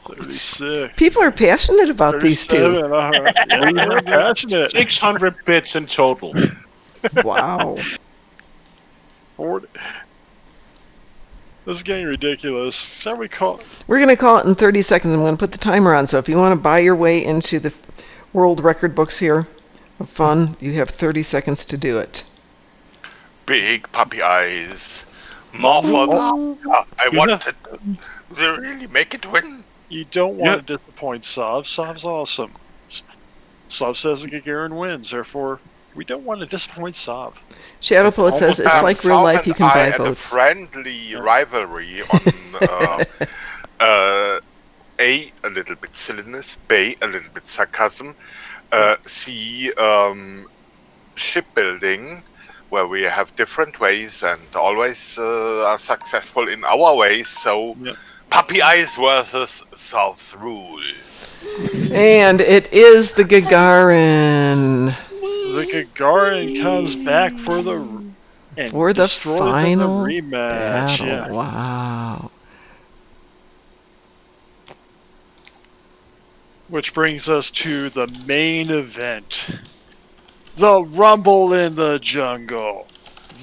36. People are passionate about these two. Yeah, we're passionate. 600 bits in total. Wow. 40. This is getting ridiculous. Shall we call? We're going to call it in 30 seconds. I'm going to put the timer on. So if you want to buy your way into the world record books here of fun, you have 30 seconds to do it. Big puppy eyes. More for them. I wanted to really make it win. You don't want to disappoint Sav. Sav's awesome. Sav says the Gagarin wins. Therefore, we don't want to disappoint Sav. Shadow Poet says it's like real life. You can buy had votes. A friendly rivalry on a little bit silliness. B, a little bit sarcasm. C, shipbuilding, where we have different ways and always are successful in our ways. So, puppy eyes versus South's rule. And it is the Gagarin. The Gagarin comes back for the final rematch. battle. Yeah. Wow. Which brings us to the main event. The Rumble in the Jungle.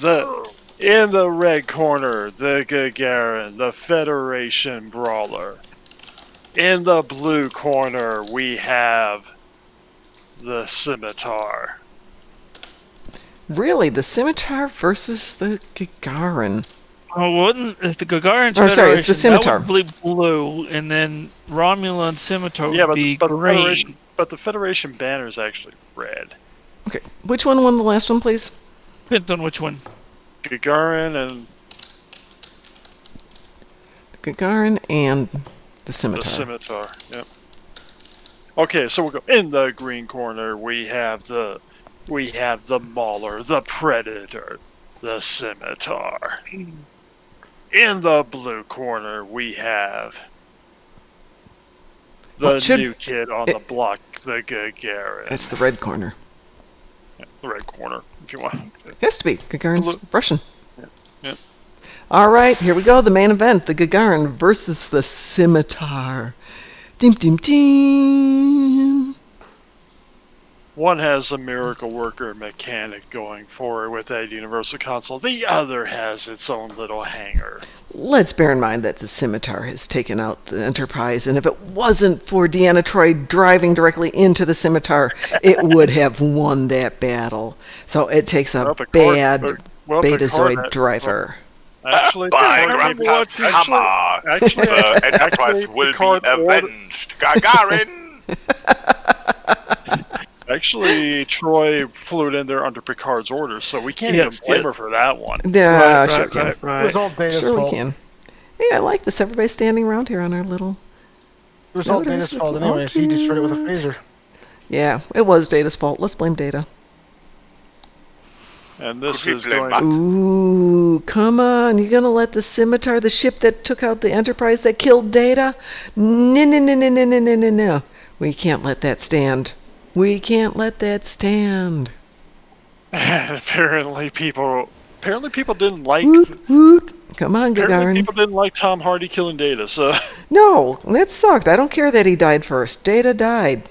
In the red corner, the Gagarin, the Federation Brawler. In the blue corner, we have the Scimitar. Really, the Scimitar versus the Gagarin. Oh, it's the Gagarin Or sorry, it's the Scimitar. That would be blue, and then Romulan Scimitar would be but green. the Federation banner is actually red. Okay, which one won the last one, please? Depends on which one. Gagarin and The Gagarin and the Scimitar. the Scimitar. Yep. Okay, so we'll go in the green corner. We have the Mauler, the Predator, the Scimitar. In the blue corner, we have the new kid on the block, the Gagarin. It's the red corner. Yeah, the red corner, if you want. It has to be. Gagarin's Russian. Yeah. All right, here we go. The main event: the Gagarin versus the Scimitar. Dim dim dim. One has a miracle worker mechanic going for it with that universal console. The other has its own little hangar. Let's bear in mind that the Scimitar has taken out the Enterprise, and if it wasn't for Deanna Troi driving directly into the Scimitar, it would have won that battle. So it takes a bad Betazoid driver. Actually, by Grandpa's hammer, the Enterprise will be avenged. Gagarin! Actually, Troy flew it in there under Picard's orders, so we can't even blame her for that one. Yeah, sure can. It was all Data's Sure fault. we can. Hey, I like this. Everybody's standing around here on our little... It was all Data's fault anyway, so he destroyed it with a phaser. Yeah, it was Data's fault. Let's blame Data. And this is going... Ooh, come on. You're going to let the Scimitar, the ship that took out the Enterprise that killed Data? No, no, no, no, no, no, no, no, no. We can't let that stand. We can't let that stand. Apparently people didn't like... Woot, woot. Come on, Apparently Gagarin. people didn't like Tom Hardy killing Data, so... No, that sucked. I don't care that he died first. Data died.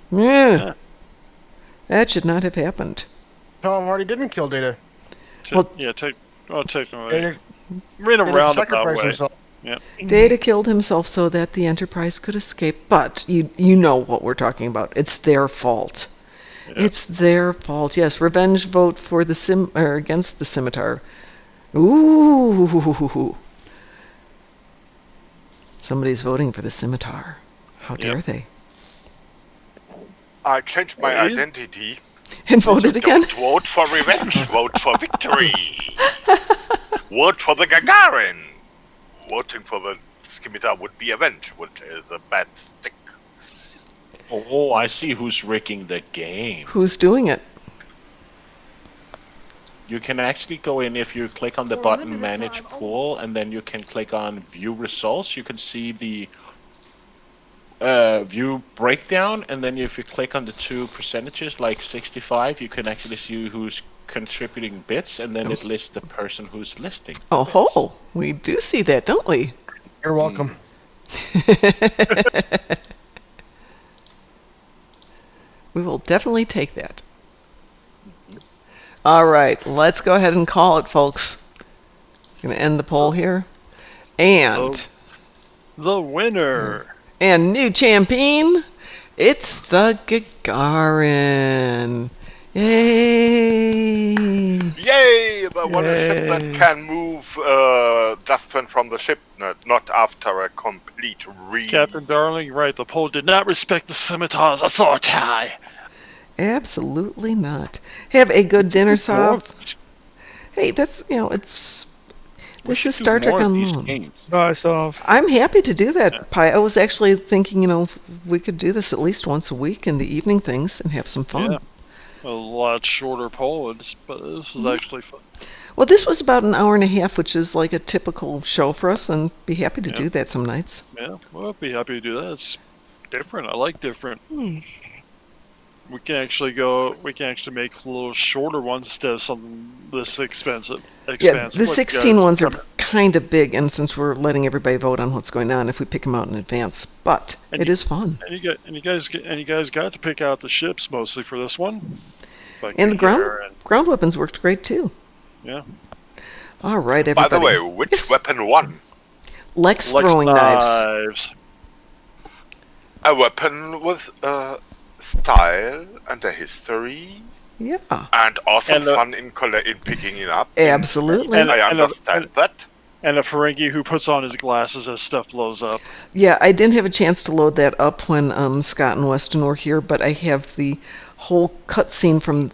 Yeah. That should not have happened. Tom Hardy didn't kill Data. Technically. Data In a roundabout way. himself. Yep. Data killed himself so that the Enterprise could escape, but you know what we're talking about. It's their fault. Yeah. It's their fault. Yes, revenge vote for against the Scimitar. Ooh. Somebody's voting for the Scimitar. How dare they? I changed my identity. And voted again? Don't vote for revenge, vote for victory. Vote for the Gagarin. Voting for the Scimitar would be avenge, which is a bad stick. Oh, I see who's rigging the game. Who's doing it? You can actually go in if you click on the button Manage Pool, and then you can click on View Results. You can see the view breakdown, and then if you click on the two percentages, like 65, you can actually see who's contributing bits, and then it lists the person who's listing. Oh ho! We do see that, don't we? You're welcome. We will definitely take that. All right, let's go ahead and call it, folks. Going to end the poll here. And the winner and new champion, it's the Gagarin. Yay! Yay! The one ship that can move just when from the ship, not after a complete Captain Darling, right, the poll did not respect the Scimitar's authority. Absolutely not. Have a good dinner, Sav. Hey, that's, it's... This is Star Trek on Loan. I'm happy to do that, Pi. I was actually thinking, we could do this at least once a week in the evening things and have some fun. Yeah. A lot shorter pods, but this was actually fun. Well, this was about an hour and a half, which is like a typical show for us, and be happy to do that some nights. Yeah, well, I'd be happy to do that. It's different. I like different. We can actually make a little shorter ones instead of something this expensive. Yeah, the 16 ones are kind of big, and since we're letting everybody vote on what's going on, if we pick them out in advance, but it is fun. And you guys got to pick out the ships mostly for this one. And the ground weapons worked great too. Yeah. All right, everybody. By the way, which weapon won? Lex throwing knives. A weapon with style and a history. Yeah. And also fun in picking it up. Absolutely. And I understand that. And a Ferengi who puts on his glasses as stuff blows up. Yeah, I didn't have a chance to load that up when Scott and Weston were here, but I have the whole cutscene from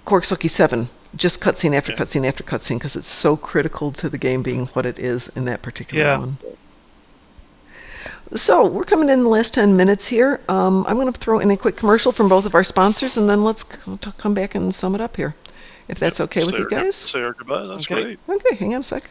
Corkslucky 7. Just cutscene after cutscene after cutscene, because it's so critical to the game being what it is in that particular one. So we're coming in the last 10 minutes here. I'm going to throw in a quick commercial from both of our sponsors, and then let's come back and sum it up here, if that's okay with you guys. Say our goodbye. That's great. Okay, hang on a sec.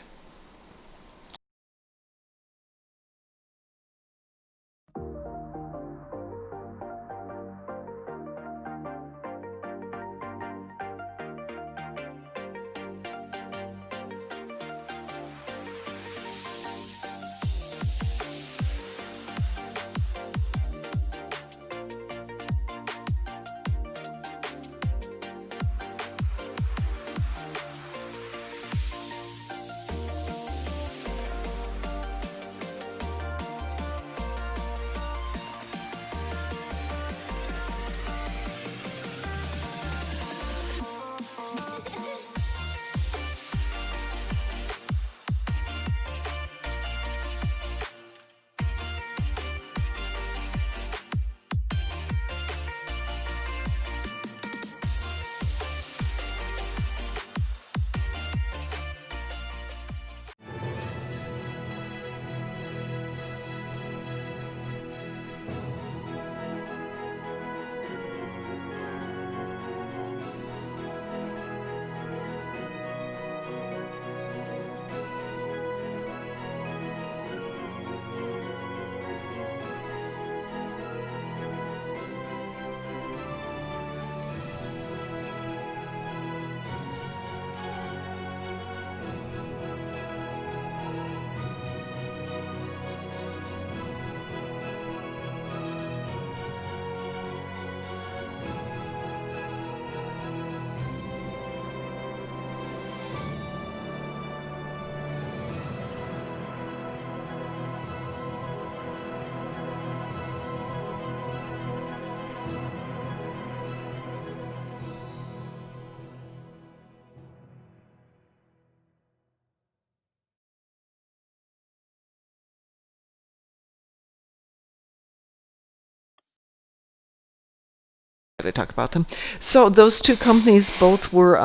I talk about them. So those two companies both were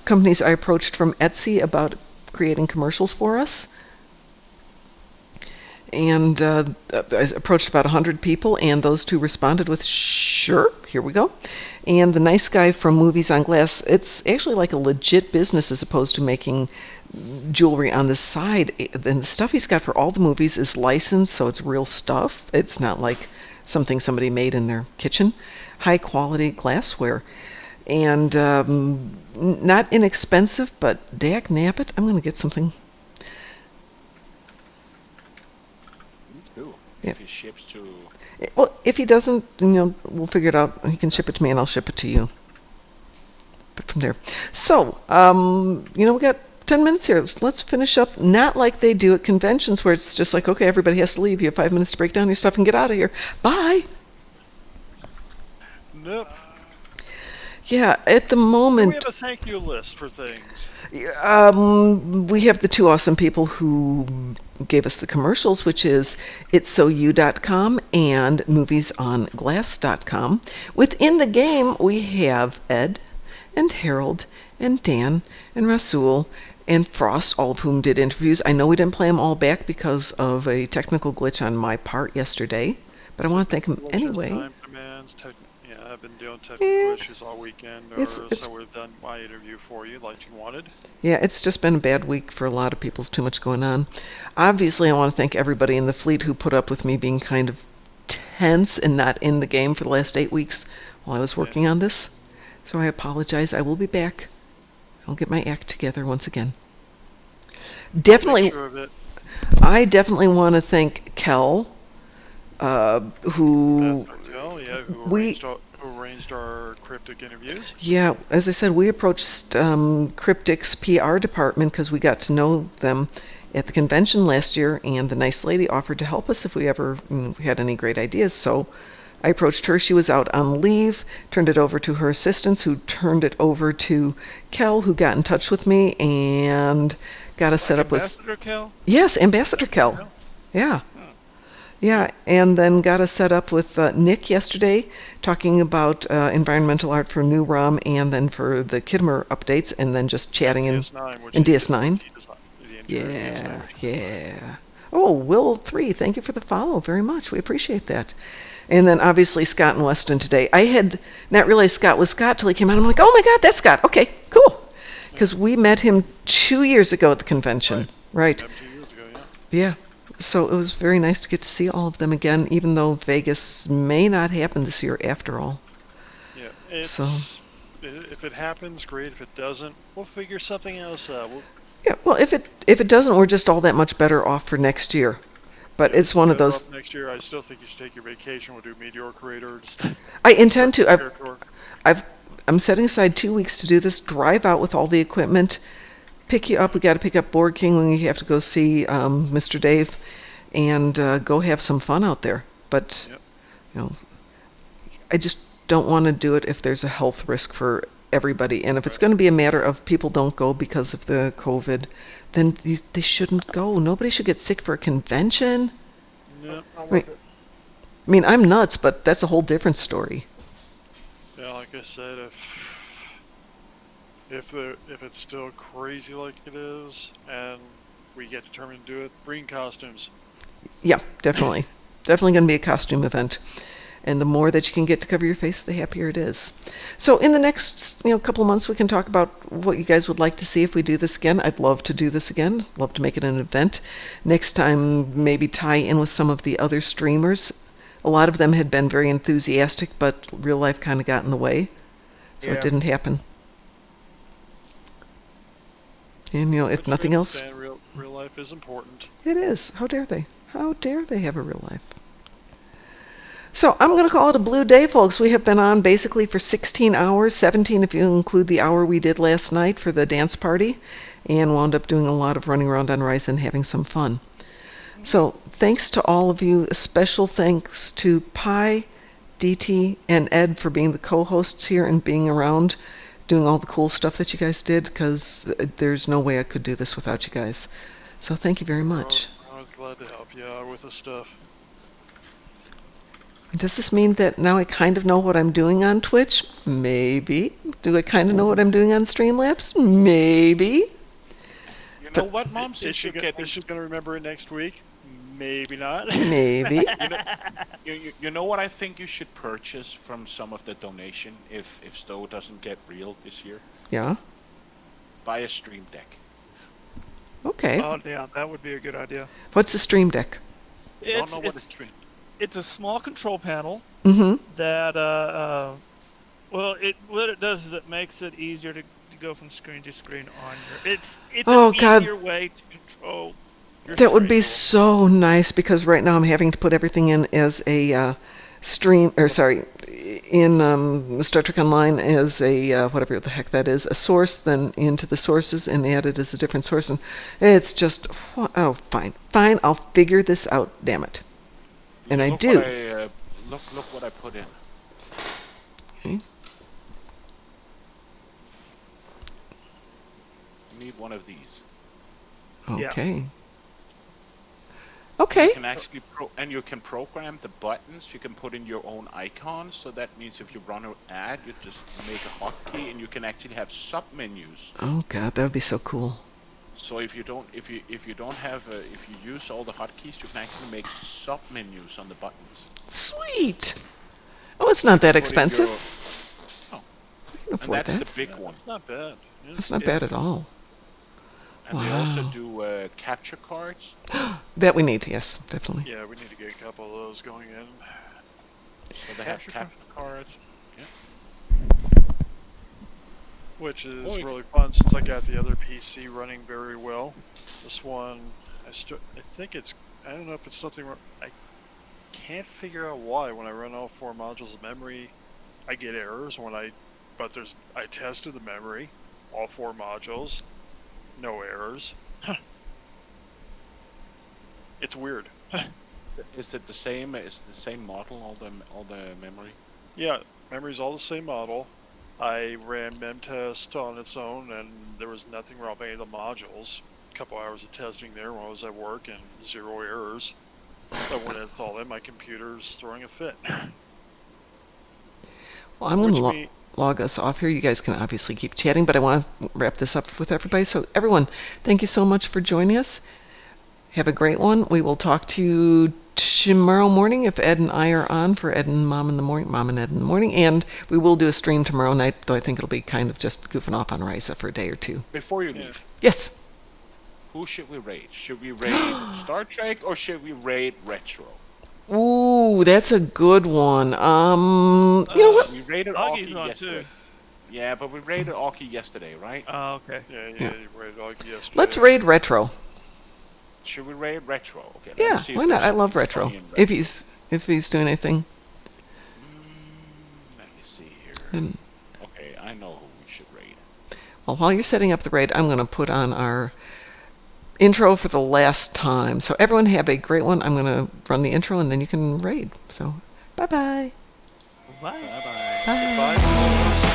companies I approached from Etsy about creating commercials for us. And I approached about 100 people, and those two responded with, sure, here we go. And the nice guy from Movies on Glass, it's actually like a legit business as opposed to making jewelry on the side. And the stuff he's got for all the movies is licensed, so it's real stuff. It's not like something somebody made in their kitchen. High quality glassware. And not inexpensive, but dag nabbit, I'm going to get something. Yeah. If he ships to... Well, if he doesn't, we'll figure it out. He can ship it to me and I'll ship it to you. But from there. So, we got 10 minutes here. Let's finish up, not like they do at conventions where it's just like, okay, everybody has to leave. You have 5 minutes to break down your stuff and get out of here. Bye. Nope. Yeah, at the moment... We have a thank you list for things. We have the two awesome people who gave us the commercials, which is itsou.com and moviesonglass.com. Within the game, we have Ed and Harold and Dan and Rasul and Frost, all of whom did interviews. I know we didn't play them all back because of a technical glitch on my part yesterday, but I want to thank them anyway. Time demands, yeah, I've been doing technical issues all weekend, so we've done my interview for you like you wanted. Yeah, it's just been a bad week for a lot of people. There's too much going on. Obviously, I want to thank everybody in the fleet who put up with me being kind of tense and not in the game for the last 8 weeks while I was working on this. So I apologize. I will be back. I'll get my act together once again. Definitely, I definitely want to thank Kel, who arranged our Cryptic interviews. Yeah, as I said, we approached Cryptic's PR department because we got to know them at the convention last year, and the nice lady offered to help us if we ever had any great ideas. So I approached her. She was out on leave, turned it over to her assistants, who turned it over to Kel, who got in touch with me and got us set up with... Ambassador Kel? Yes, Ambassador Kel. Yeah. Yeah, and then got us set up with Nick yesterday, talking about environmental art for New ROM and then for the Kittimer updates, and then just chatting in DS9. Yeah. Oh, Will3, thank you for the follow very much. We appreciate that. And then obviously Scott and Weston today. I had not realized Scott was Scott till he came out. I'm like, oh my God, that's Scott. Okay, cool. Because we met him 2 years ago at the convention. Right. 2 years ago, Yeah. So it was very nice to get to see all of them again, even though Vegas may not happen this year after all. Yeah. If it happens, great. If it doesn't, we'll figure something else out. Yeah, well, if it doesn't, we're just all that much better off for next year. But it's one of those. Next year, I still think you should take your vacation. We'll do Meteor Crater. I intend to. I'm setting aside 2 weeks to do this. Drive out with all the equipment. Pick you up. We got to pick up Board King when we have to go see Mr. Dave, and go have some fun out there. But I just don't want to do it if there's a health risk for everybody. And if it's going to be a matter of people don't go because of the COVID, then they shouldn't go. Nobody should get sick for a convention. No, I mean, I'm nuts, but that's a whole different story. Yeah, like I said, if it's still crazy like it is, and we get determined to do it, bring costumes. Yeah, definitely. Definitely going to be a costume event. And the more that you can get to cover your face, the happier it is. So in the next couple of months, we can talk about what you guys would like to see if we do this again. I'd love to do this again. Love to make it an event. Next time, maybe tie in with some of the other streamers. A lot of them had been very enthusiastic, but real life kind of got in the way. So it didn't happen. And, if nothing else... Real life is important. It is. How dare they? How dare they have a real life? So I'm going to call it a blue day, folks. We have been on basically for 16 hours, 17 if you include the hour we did last night for the dance party, and wound up doing a lot of running around on Rise and having some fun. So thanks to all of you. A special thanks to Pi, DT, and Ed for being the co-hosts here and being around, doing all the cool stuff that you guys did, because there's no way I could do this without you guys. So thank you very much. I was glad to help you out with this stuff. Does this mean that now I kind of know what I'm doing on Twitch? Maybe. Do I kind of know what I'm doing on Streamlabs? Maybe. You know what, Mom? Is she going to remember it next week? Maybe not. Maybe. You know what I think you should purchase from some of the donation if STO doesn't get real this year? Yeah? Buy a Stream Deck. Okay. Oh, yeah, that would be a good idea. What's a Stream Deck? I don't know what a Stream Deck. It's a small control panel that, what it does is it makes it easier to go from screen to screen on your. It's an easier way to control. That would be so nice, because right now I'm having to put everything in as a in the Star Trek Online as a whatever the heck that is, a source, then into the sources and add it as a different source, and it's just fine, I'll figure this out. Damn it. And I do. Look what I put in. Okay. You need one of these. Okay. Yeah. Okay. You can actually you can program the buttons. You can put in your own icons. So that means if you run an ad, you just make a hotkey, and you can actually have sub menus. Oh God, that would be so cool. So if you use all the hotkeys, you can actually make sub menus on the buttons. Sweet. Oh, it's not that expensive. No. I can afford that's that. the big one. It's not bad. Yeah, It's not bad at all. And they also do capture cards. That we need, yes, definitely. Yeah, we need to get a couple of those going in. So they have capture cards. Yeah. Which is really fun since I got the other PC running very well. This one, I think it's, I don't know if it's something where I can't figure out why when I run all 4 modules of memory, I get errors I tested the memory, all 4 modules, no errors. It's weird. Is it the same? Is it the same model? All the memory? Yeah, memory's all the same model. I ran memtest on its own, and there was nothing wrong with any of the modules. A couple hours of testing there when I was at work, and 0 errors. But when it's all in, my computer's throwing a fit. Well, I'm going to log us off here. You guys can obviously keep chatting, but I want to wrap this up with everybody. So, everyone, thank you so much for joining us. Have a great one. We will talk to you tomorrow morning if Ed and I are on for Ed and Mom in the morning, Mom and Ed in the morning, and we will do a stream tomorrow night, though I think it'll be kind of just goofing off on Risa for a day or two. Before you leave. Yes. Who should we raid? Should we raid Star Trek or should we raid Retro? Ooh, that's a good one. You know what? We raided Augie's Augie on yesterday. too. Yeah, but we raided Augie yesterday, right? Oh, okay. Yeah, you raided Augie yesterday. Let's raid Retro. Should we raid Retro? Okay. Yeah, why not? I love Retro. If he's doing anything. Let me see here. Then, okay, I know who we should raid. well, while you're setting up the raid, I'm going to put on our intro for the last time. So everyone have a great one. I'm going to run the intro and then you can raid. So bye-bye. Bye. Bye-bye. Bye. Bye.